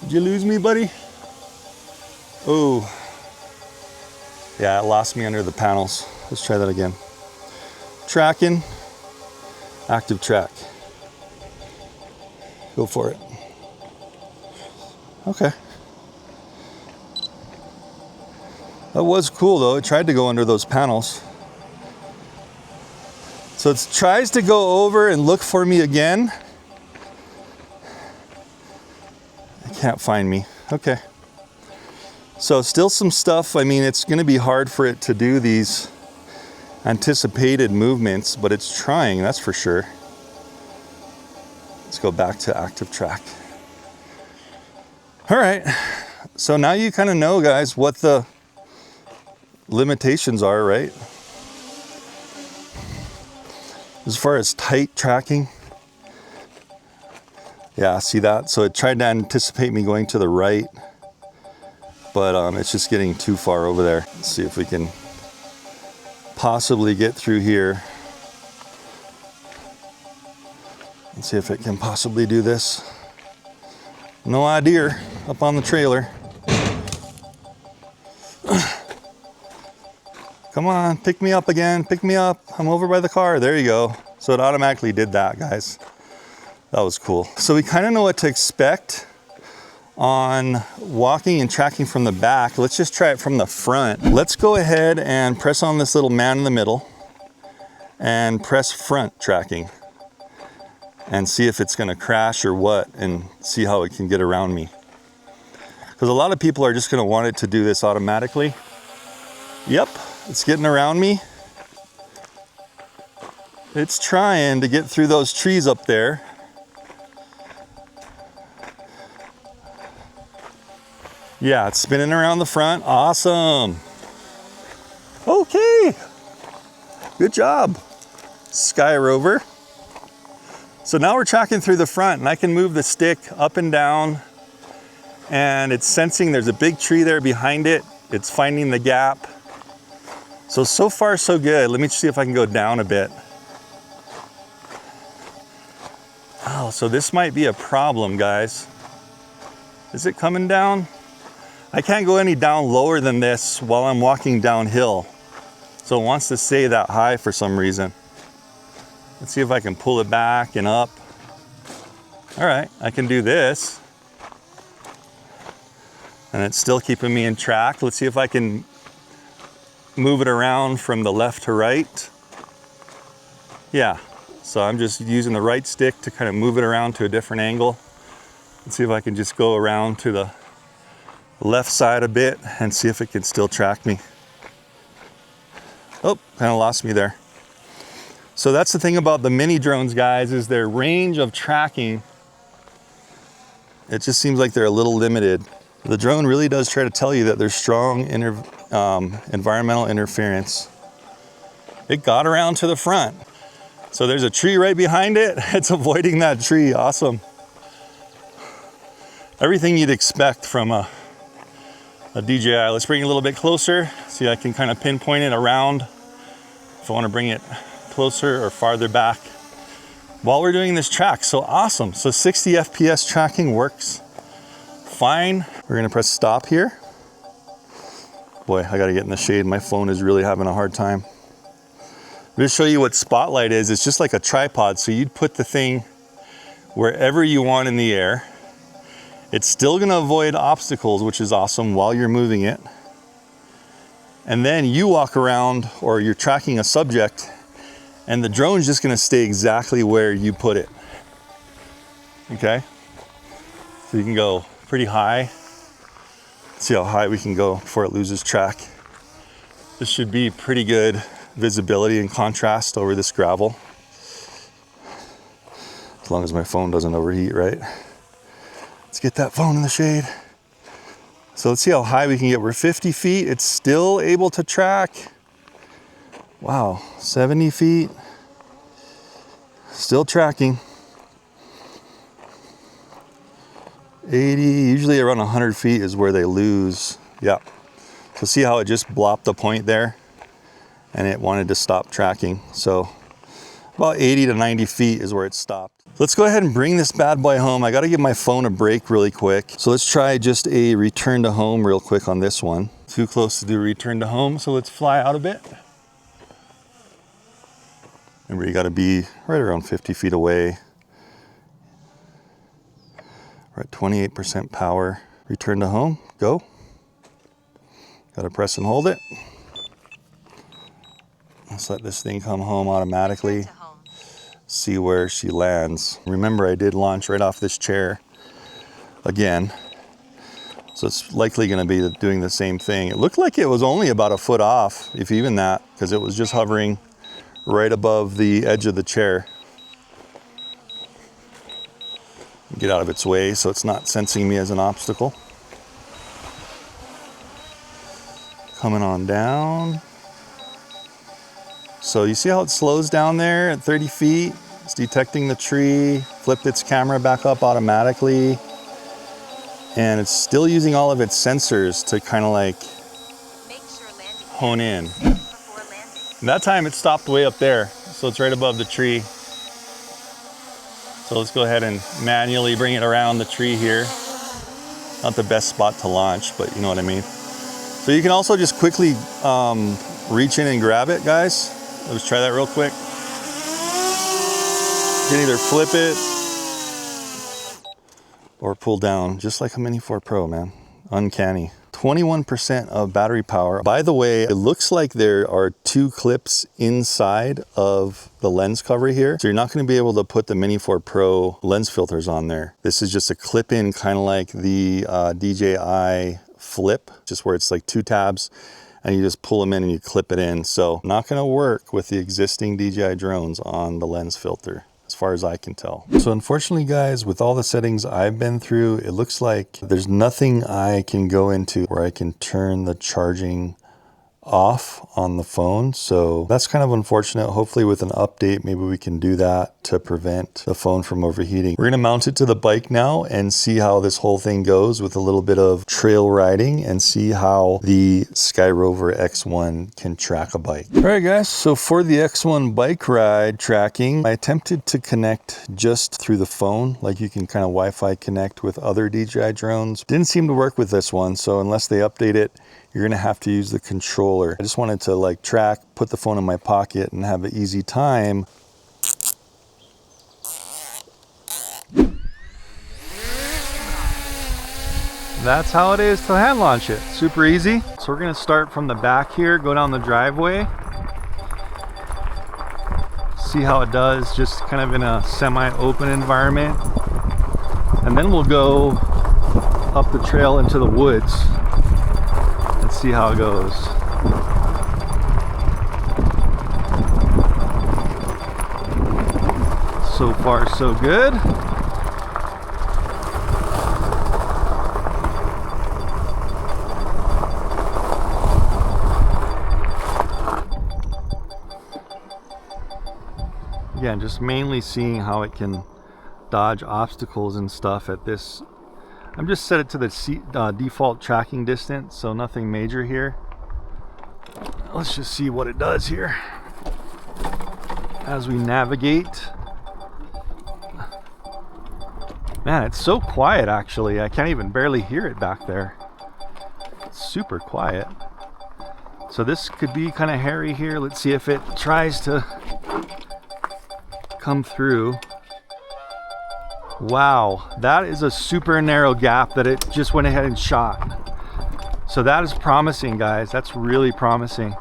Did you lose me, buddy? Oh, yeah, it lost me under the panels. Let's try that again. Tracking, active track. Go for it. Okay. That was cool though. It tried to go under those panels. So it tries to go over and look for me again. It can't find me. Okay. So still some stuff. I mean, it's going to be hard for it to do these anticipated movements, but it's trying, that's for sure. Let's go back to active track. All right. So now you kind of know, guys, what the limitations are, right? As far as tight tracking. Yeah, see that? So it tried to anticipate me going to the right, but it's just getting too far over there. Let's see if we can possibly get through here. Let's see if it can possibly do this. No idea. Up on the trailer. Come on, pick me up again, pick me up. I'm over by the car, there you go. So it automatically did that, guys. That was cool. So we kind of know what to expect on walking and tracking from the back. Let's just try it from the front. Let's go ahead and press on this little man in the middle and press front tracking and see if it's gonna crash or what, and see how it can get around me. Because a lot of people are just gonna want it to do this automatically. Yep, it's getting around me. It's trying to get through those trees up there. Yeah, it's spinning around the front. Awesome. Okay. Good job, SKYROVER. So now we're tracking through the front, and I can move the stick up and down, and it's sensing there's a big tree there behind it. It's finding the gap. So far so good. Let me see if I can go down a bit. Oh, so this might be a problem, guys. Is it coming down? I can't go any down lower than this while I'm walking downhill. So it wants to stay that high for some reason. Let's see if I can pull it back and up. All right, I can do this. And it's still keeping me in track. Let's see if I can move it around from the left to right. Yeah, so I'm just using the right stick to kind of move it around to a different angle. Let's see if I can just go around to the left side a bit and see if it can still track me. Oh, kind of lost me there. So that's the thing about the mini drones, guys, is their range of tracking. It just seems like they're a little limited. The drone really does try to tell you that there's strong environmental interference. It got around to the front. So there's a tree right behind it. It's avoiding that tree. Awesome. Everything you'd expect from a DJI. Let's bring it a little bit closer. See, I can kind of pinpoint it around if I want to bring it closer or farther back while we're doing this track. So awesome. So 60 FPS tracking works fine. We're gonna press stop here. Boy, I gotta get in the shade. My phone is really having a hard time. I'm gonna show you what Spotlight is. It's just like a tripod. So you'd put the thing wherever you want in the air. It's still gonna avoid obstacles, which is awesome, while you're moving it. And then you walk around, or you're tracking a subject, and the drone's just gonna stay exactly where you put it. Okay? So you can go pretty high. See how high we can go before it loses track. This should be pretty good visibility and contrast over this gravel. As long as my phone doesn't overheat, right? Let's get that phone in the shade. So let's see how high we can get. We're 50 feet. It's still able to track. Wow, 70 feet. Still tracking. 80, usually around 100 feet is where they lose. Yeah. So see how it just blopped the point there and it wanted to stop tracking. So about 80 to 90 feet is where it stopped. Let's go ahead and bring this bad boy home. I got to give my phone a break really quick. So let's try just a return to home real quick on this one. Too close to do return to home. So let's fly out a bit. Remember, you got to be right around 50 feet away. We're at 28% power. Return to home, go. Gotta press and hold it. Let's let this thing come home automatically. See where she lands. Remember, I did launch right off this chair again. So it's likely gonna be doing the same thing. It looked like it was only about a foot off, if even that, because it was just hovering right above the edge of the chair. Get out of its way so it's not sensing me as an obstacle. Coming on down. So you see how it slows down there at 30 feet? It's detecting the tree, flipped its camera back up automatically, and it's still using all of its sensors to kind of like hone in. And that time it stopped way up there, so it's right above the tree. So let's go ahead and manually bring it around the tree here. Not the best spot to launch, but you know what I mean. So you can also just quickly reach in and grab it, guys. Let's try that real quick. You can either flip it or pull down, just like a Mini 4 Pro, man. Uncanny. 21% of battery power. By the way, it looks like there are 2 clips inside of the lens cover here. So you're not going to be able to put the Mini 4 Pro lens filters on there. This is just a clip in, kind of like the DJI Flip, just where it's like 2 tabs and you just pull them in and you clip it in. So not going to work with the existing DJI drones on the lens filter, as far as I can tell. So unfortunately, guys, with all the settings I've been through, it looks like there's nothing I can go into where I can turn the charging off on the phone. So that's kind of unfortunate. Hopefully with an update, maybe we can do that to prevent the phone from overheating. We're gonna mount it to the bike now and see how this whole thing goes with a little bit of trail riding and see how the SKYROVER X1 can track a bike. All right guys, so for the X1 bike ride tracking, I attempted to connect just through the phone, like you can kind of Wi-Fi connect with other DJI drones. Didn't seem to work with this one, so unless they update it, you're gonna have to use the controller. I just wanted to like track, put the phone in my pocket and have an easy time. That's how it is to hand launch it. Super easy. So we're gonna start from the back here, go down the driveway. See how it does, just kind of in a semi-open environment. And then we'll go up the trail into the woods and see how it goes. So far, so good. Again, just mainly seeing how it can dodge obstacles and stuff at this. I'm just set it to the default tracking distance, so nothing major here. Let's just see what it does here as we navigate. Man, it's so quiet actually. I can't even barely hear it back there. It's super quiet. So this could be kind of hairy here. Let's see if it tries to come through. Wow, that is a super narrow gap that it just went ahead and shot. So that is promising, guys. That's really promising.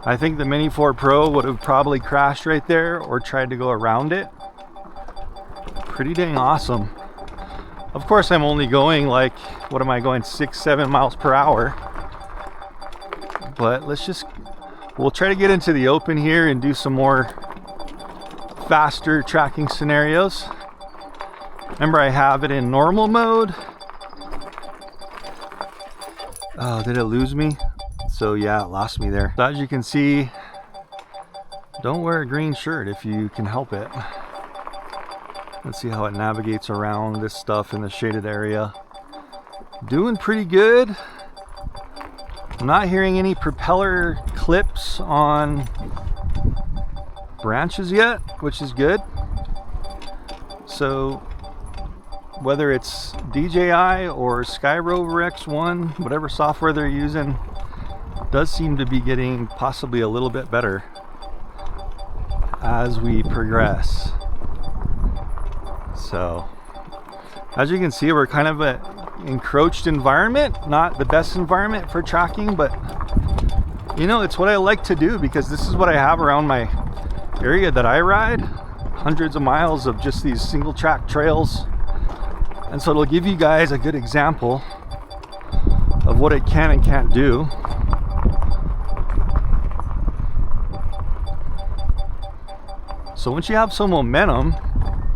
I think the Mini 4 Pro would have probably crashed right there or tried to go around it. Pretty dang awesome. Of course, I'm only going like, what am I going, 6-7 miles per hour. But we'll try to get into the open here and do some more faster tracking scenarios. Remember, I have it in normal mode. Oh, did it lose me? So yeah, it lost me there. So as you can see, don't wear a green shirt if you can help it. Let's see how it navigates around this stuff in the shaded area. Doing pretty good. I'm not hearing any propeller clips on branches yet, which is good. So whether it's DJI or SKYROVER X1, whatever software they're using, does seem to be getting possibly a little bit better as we progress. So as you can see, we're kind of an encroached environment, not the best environment for tracking, but you know, it's what I like to do because this is what I have around my area that I ride. Hundreds of miles of just these single track trails. And so it'll give you guys a good example of what it can and can't do. So once you have some momentum,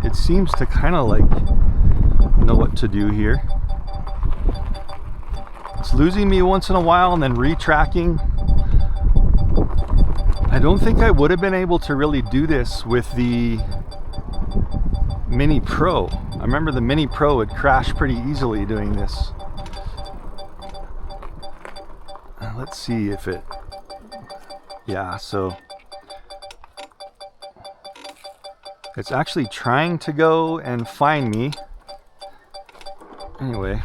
it seems to kind of like know what to do here. It's losing me once in a while and then retracking. I don't think I would have been able to really do this with the Mini Pro. I remember the Mini Pro would crash pretty easily doing this. Let's see if it, yeah, so it's actually trying to go and find me. Anyway,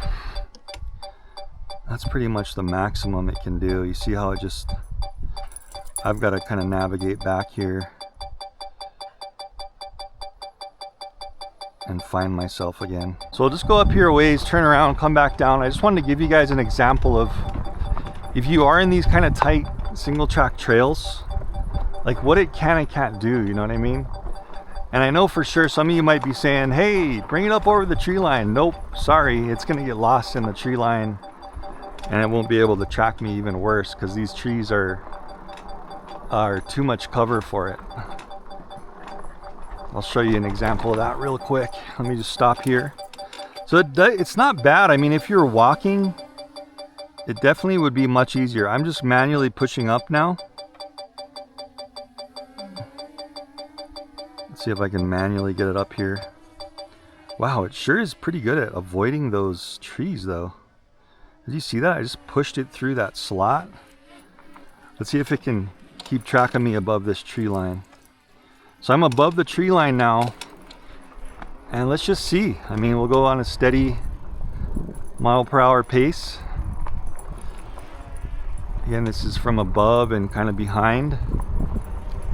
that's pretty much the maximum it can do. You see how it just, I've got to kind of navigate back here and find myself again. So I'll just go up here a ways, turn around, come back down. I just wanted to give you guys an example of if you are in these kind of tight single track trails, like what it can and can't do, you know what I mean? And I know for sure some of you might be saying, hey, bring it up over the tree line. Nope, sorry, it's gonna get lost in the tree line and it won't be able to track me even worse because these trees are too much cover for it. I'll show you an example of that real quick. Let me just stop here. So it's not bad. I mean, if you're walking It definitely would be much easier. I'm just manually pushing up now. Let's see if I can manually get it up here. Wow, it sure is pretty good at avoiding those trees though. Did you see that? I just pushed it through that slot. Let's see if it can keep track of me above this tree line. So I'm above the tree line now. And let's just see. I mean, we'll go on a steady mile-per-hour pace. Again, this is from above and kind of behind.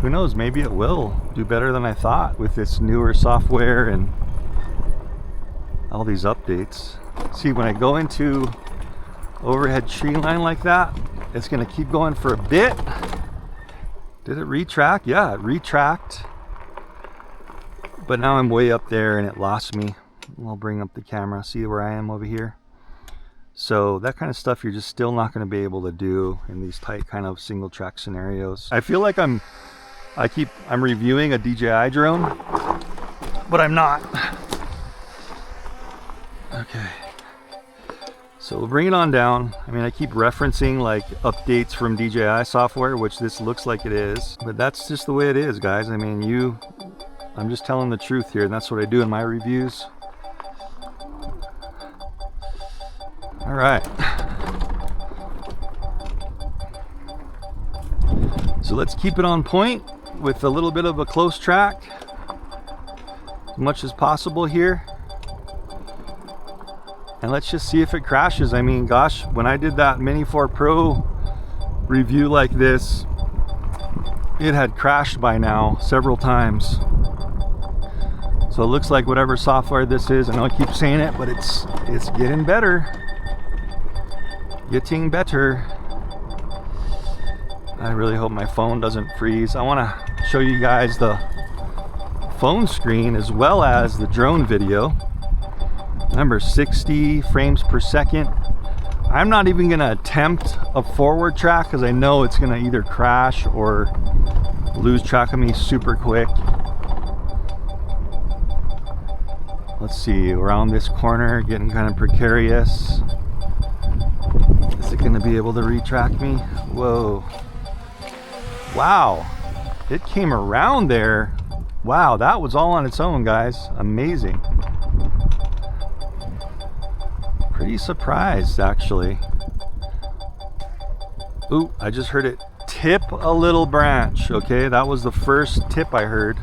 Who knows, maybe it will do better than I thought with this newer software and all these updates. See, when I go into overhead tree line like that, it's gonna keep going for a bit. Did it retract? Yeah, it retract. But now I'm way up there and it lost me. I'll bring up the camera, see where I am over here. So that kind of stuff you're just still not going to be able to do in these tight kind of single track scenarios. I feel like I'm reviewing a DJI drone, but I'm not. Okay. So we'll bring it on down. I mean, I keep referencing like updates from DJI software, which this looks like it is, but that's just the way it is, guys. I mean, I'm just telling the truth here, and that's what I do in my reviews. All right. So let's keep it on point with a little bit of a close track, as much as possible here. And let's just see if it crashes. I mean, gosh, when I did that Mini 4 Pro review like this, it had crashed by now several times. So it looks like whatever software this is, I know I keep saying it, but it's getting better. Getting better. I really hope my phone doesn't freeze. I want to show you guys the phone screen as well as the drone video. Remember, 60 frames per second. I'm not even going to attempt a forward track because I know it's going to either crash or lose track of me super quick. Let's see, around this corner, getting kind of precarious. Is it going to be able to retract me? Whoa. Wow. It came around there. Wow, that was all on its own, guys. Amazing. Pretty surprised, actually. Ooh, I just heard it tip a little branch. Okay, that was the first tip I heard.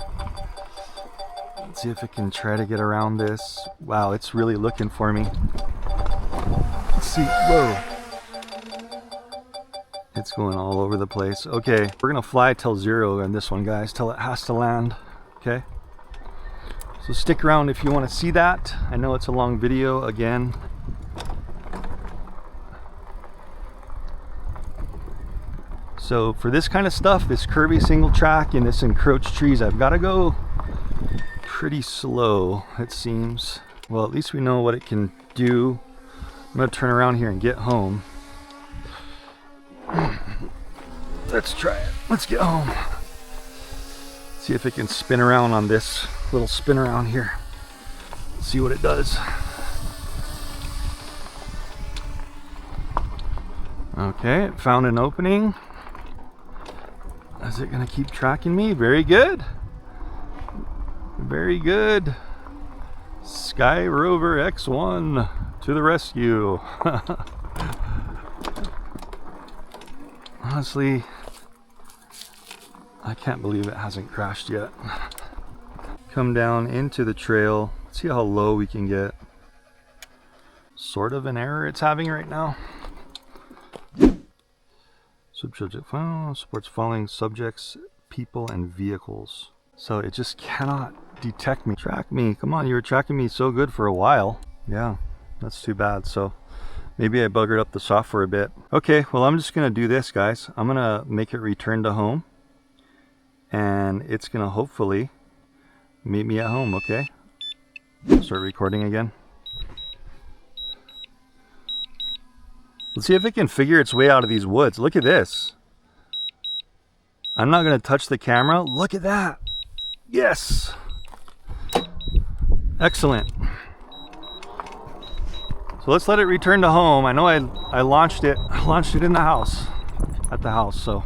Let's see if it can try to get around this. Wow, it's really looking for me. Let's see. Whoa. It's going all over the place. Okay, we're gonna fly till 0 on this one, guys, till it has to land. Okay, so stick around if you want to see that. I know it's a long video again. So for this kind of stuff, this curvy single track and this encroached trees, I've got to go pretty slow, it seems. Well, at least we know what it can do. I'm gonna turn around here and get home. Let's try it. Let's get home. See if it can spin around on this little spin around here. See what it does. Okay, it found an opening. Is it gonna keep tracking me? Very good. Very good. SKYROVER X1 to the rescue. Honestly, I can't believe it hasn't crashed yet. Come down into the trail. See how low we can get. Sort of an error it's having right now. Subject supports following subjects, people, and vehicles. So it just cannot detect me. Track me. Come on, you were tracking me so good for a while. Yeah, that's too bad. So maybe I buggered up the software a bit. Okay, well, I'm just gonna do this, guys. I'm gonna make it return to home, and it's gonna hopefully meet me at home. Okay, start recording again. Let's see if it can figure its way out of these woods. Look at this. I'm not gonna touch the camera. Look at that. Yes. Excellent. So So let's let it return to home. I know I launched it in the house, at the house. So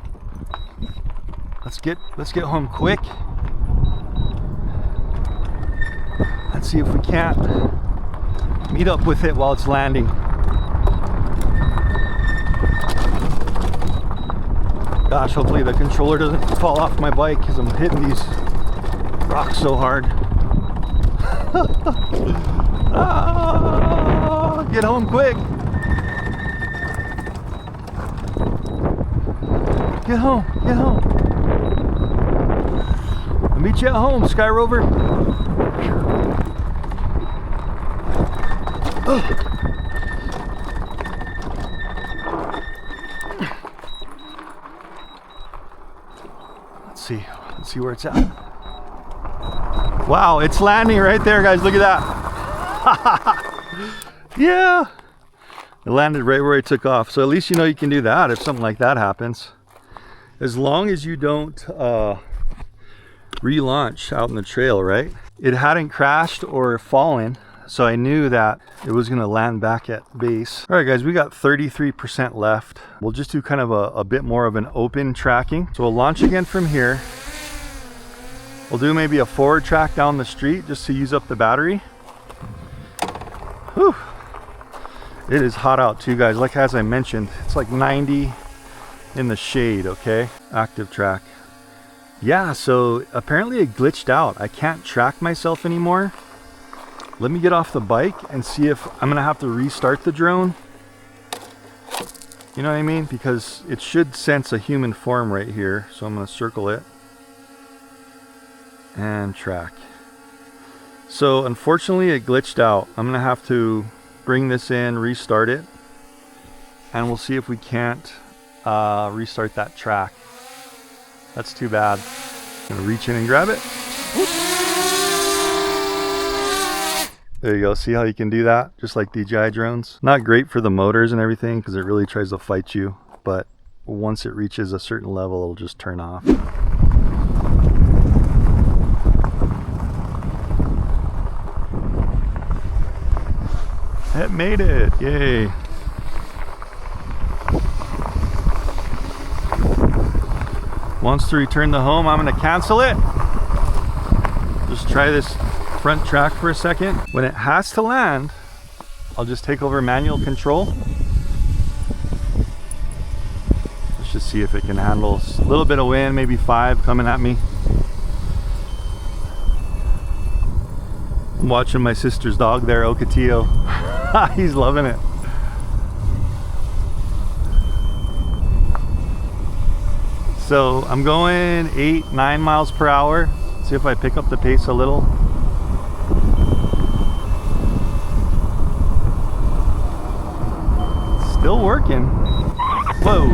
let's get home quick. Let's see if we can't meet up with it while it's landing. Gosh, hopefully the controller doesn't fall off my bike because I'm hitting these rocks so hard. Ah, get home quick. Get home, get home. I'll meet you at home, SKYROVER. Let's see where it's at. Wow, it's landing right there, guys. Look at that. Yeah, it landed right where it took off. So at least you know you can do that if something like that happens. As long as you don't relaunch out in the trail, right? It hadn't crashed or fallen, so I knew that it was gonna land back at base. All right, guys, we got 33% left. We'll just do kind of a bit more of an open tracking. So we'll launch again from here. We'll do maybe a forward track down the street just to use up the battery. Whew. It is hot out too, guys. Like as I mentioned, it's like 90 in the shade, okay? Active track. Yeah, so apparently it glitched out. I can't track myself anymore. Let me get off the bike and see if I'm gonna have to restart the drone. You know what I mean? Because it should sense a human form right here. So I'm gonna circle it and track. So unfortunately it glitched out. I'm gonna have to bring this in, restart it, and we'll see if we can't restart that track. That's too bad. I'm gonna reach in and grab it. There you go. See how you can do that? Just like DJI drones. Not great for the motors and everything because it really tries to fight you, but once it reaches a certain level, it'll just turn off. It made it, yay. Wants to return to home, I'm gonna cancel it. Just try this front track for a second. When it has to land, I'll just take over manual control. Let's just see if it can handle a little bit of wind, maybe 5 coming at me. I'm watching my sister's dog there, Ocotillo. He's loving it. So I'm going 8-9 miles per hour. See if I pick up the pace a little. Still working. Whoa.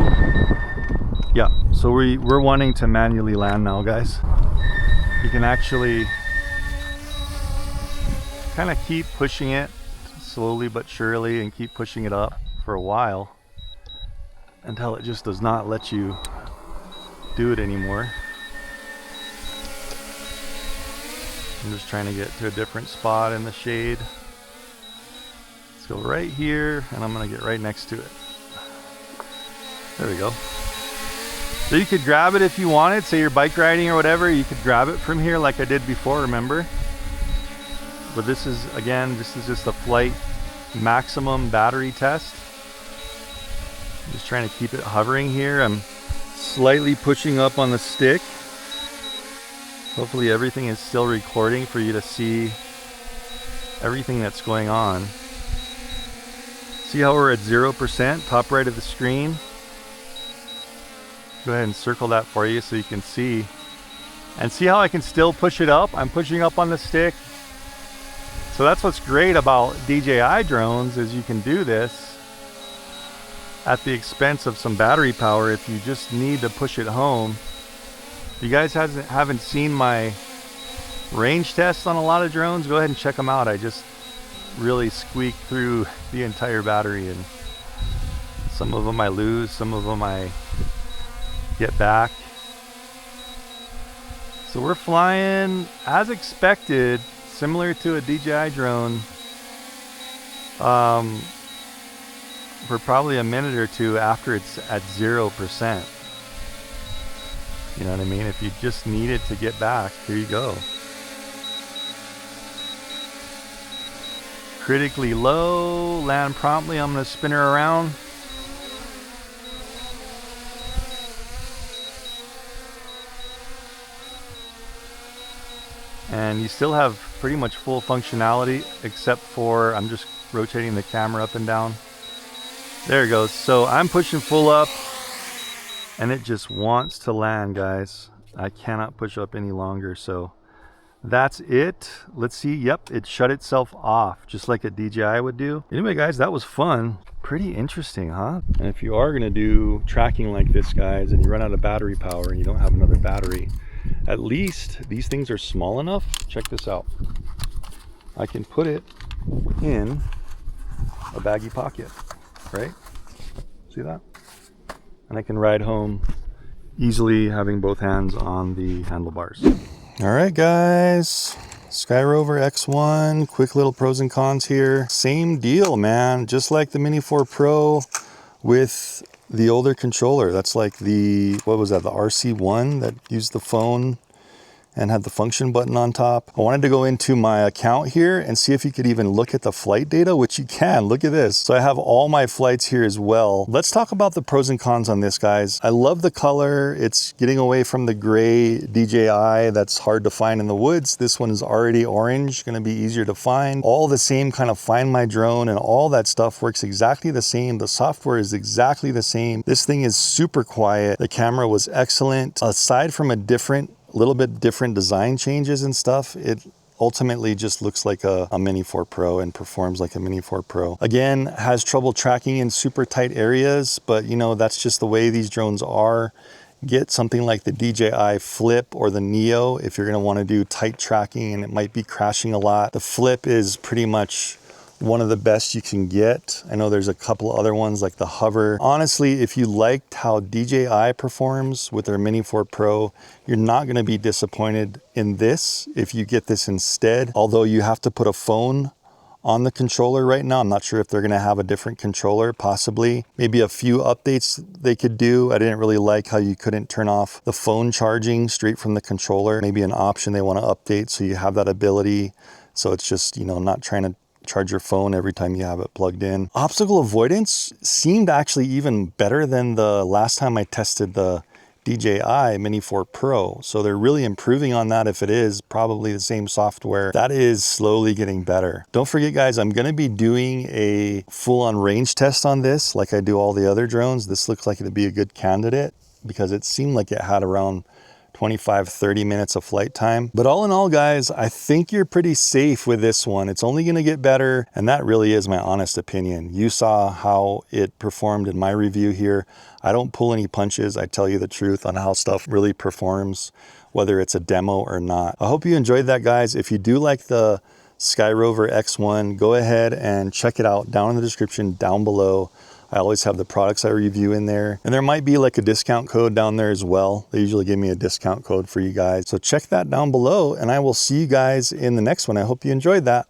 Yeah, so we're wanting to manually land now, guys. You can actually kind of keep pushing it slowly but surely and keep pushing it up for a while until it just does not let you do it anymore. I'm just trying to get to a different spot in the shade. Let's go right here and I'm going to get right next to it. There we go. So you could grab it if you wanted, say you're bike riding or whatever, you could grab it from here like I did before, remember? But this is, again, this is just a flight maximum battery test. I'm just trying to keep it hovering here. I'm slightly pushing up on the stick. Hopefully everything is still recording for you to see everything that's going on. See how we're at 0%, top right of the screen? Go ahead and circle that for you so you can see. And see how I can still push it up? I'm pushing up on the stick. So that's what's great about DJI drones, is you can do this at the expense of some battery power if you just need to push it home. If you guys haven't seen my range tests on a lot of drones, go ahead and check them out. I just really squeak through the entire battery, and some of them I lose, some of them I get back. So we're flying as expected, similar to a DJI drone. for probably a minute or two after it's at 0%. You know what I mean? If you just need it to get back, here you go. Critically low, land promptly. I'm gonna spin her around. And you still have pretty much full functionality, except for I'm just rotating the camera up and down. There it goes. So I'm pushing full up and it just wants to land, guys. I cannot push up any longer. So that's it. Let's see. Yep, it shut itself off just like a DJI would do. Anyway, guys, that was fun. Pretty interesting, huh? And if you are gonna do tracking like this, guys, and you run out of battery power and you don't have another battery, at least these things are small enough. Check this out. I can put it in a baggy pocket, right? See that? And I can ride home easily having both hands on the handlebars. All right, guys. SKYROVER X1, quick little pros and cons here. Same deal, man. Just like the Mini 4 Pro with the older controller. That's like the, what was that, the RC1 that used the phone and had the function button on top. I wanted to go into my account here and see if you could even look at the flight data, which you can. Look at this. So I have all my flights here as well. Let's talk about the pros and cons on this, guys. I love the color. It's getting away from the gray DJI that's hard to find in the woods. This one is already orange, gonna be easier to find. All the same kind of Find My Drone and all that stuff works exactly the same. The software is exactly the same. This thing is super quiet. The camera was excellent. Aside from a little bit different design changes and stuff, it ultimately just looks like a Mini 4 Pro and performs like a Mini 4 Pro. Again, has trouble tracking in super tight areas, but you know, that's just the way these drones are. Get something like the DJI Flip or the Neo if you're gonna wanna do tight tracking and it might be crashing a lot. The Flip is pretty much one of the best you can get. I know there's a couple other ones like the Hover. Honestly, if you liked how DJI performs with their Mini 4 Pro, you're not gonna be disappointed in this if you get this instead. Although you have to put a phone on the controller right now. I'm not sure if they're gonna have a different controller, possibly. Maybe a few updates they could do. I didn't really like how you couldn't turn off the phone charging straight from the controller. Maybe an option they wanna update so you have that ability. So it's just, you know, not trying to charge your phone every time you have it plugged in. Obstacle avoidance seemed actually even better than the last time I tested the DJI Mini 4 Pro. So they're really improving on that. If it is probably the same software, that is slowly getting better. Don't forget, guys, I'm gonna be doing a full-on range test on this like I do all the other drones. This looks like it'd be a good candidate because it seemed like it had around 25-30 minutes of flight time. But all in all, guys, I think you're pretty safe with this one. It's only gonna get better, and that really is my honest opinion. You saw how it performed in my review here. I don't pull any punches. I tell you the truth on how stuff really performs, whether it's a demo or not. I hope you enjoyed that, guys. If you do like the SKYROVER X1, go ahead and check it out down in the description down below. I always have the products I review in there. And there might be like a discount code down there as well. They usually give me a discount code for you guys. So check that down below and I will see you guys in the next one. I hope you enjoyed that.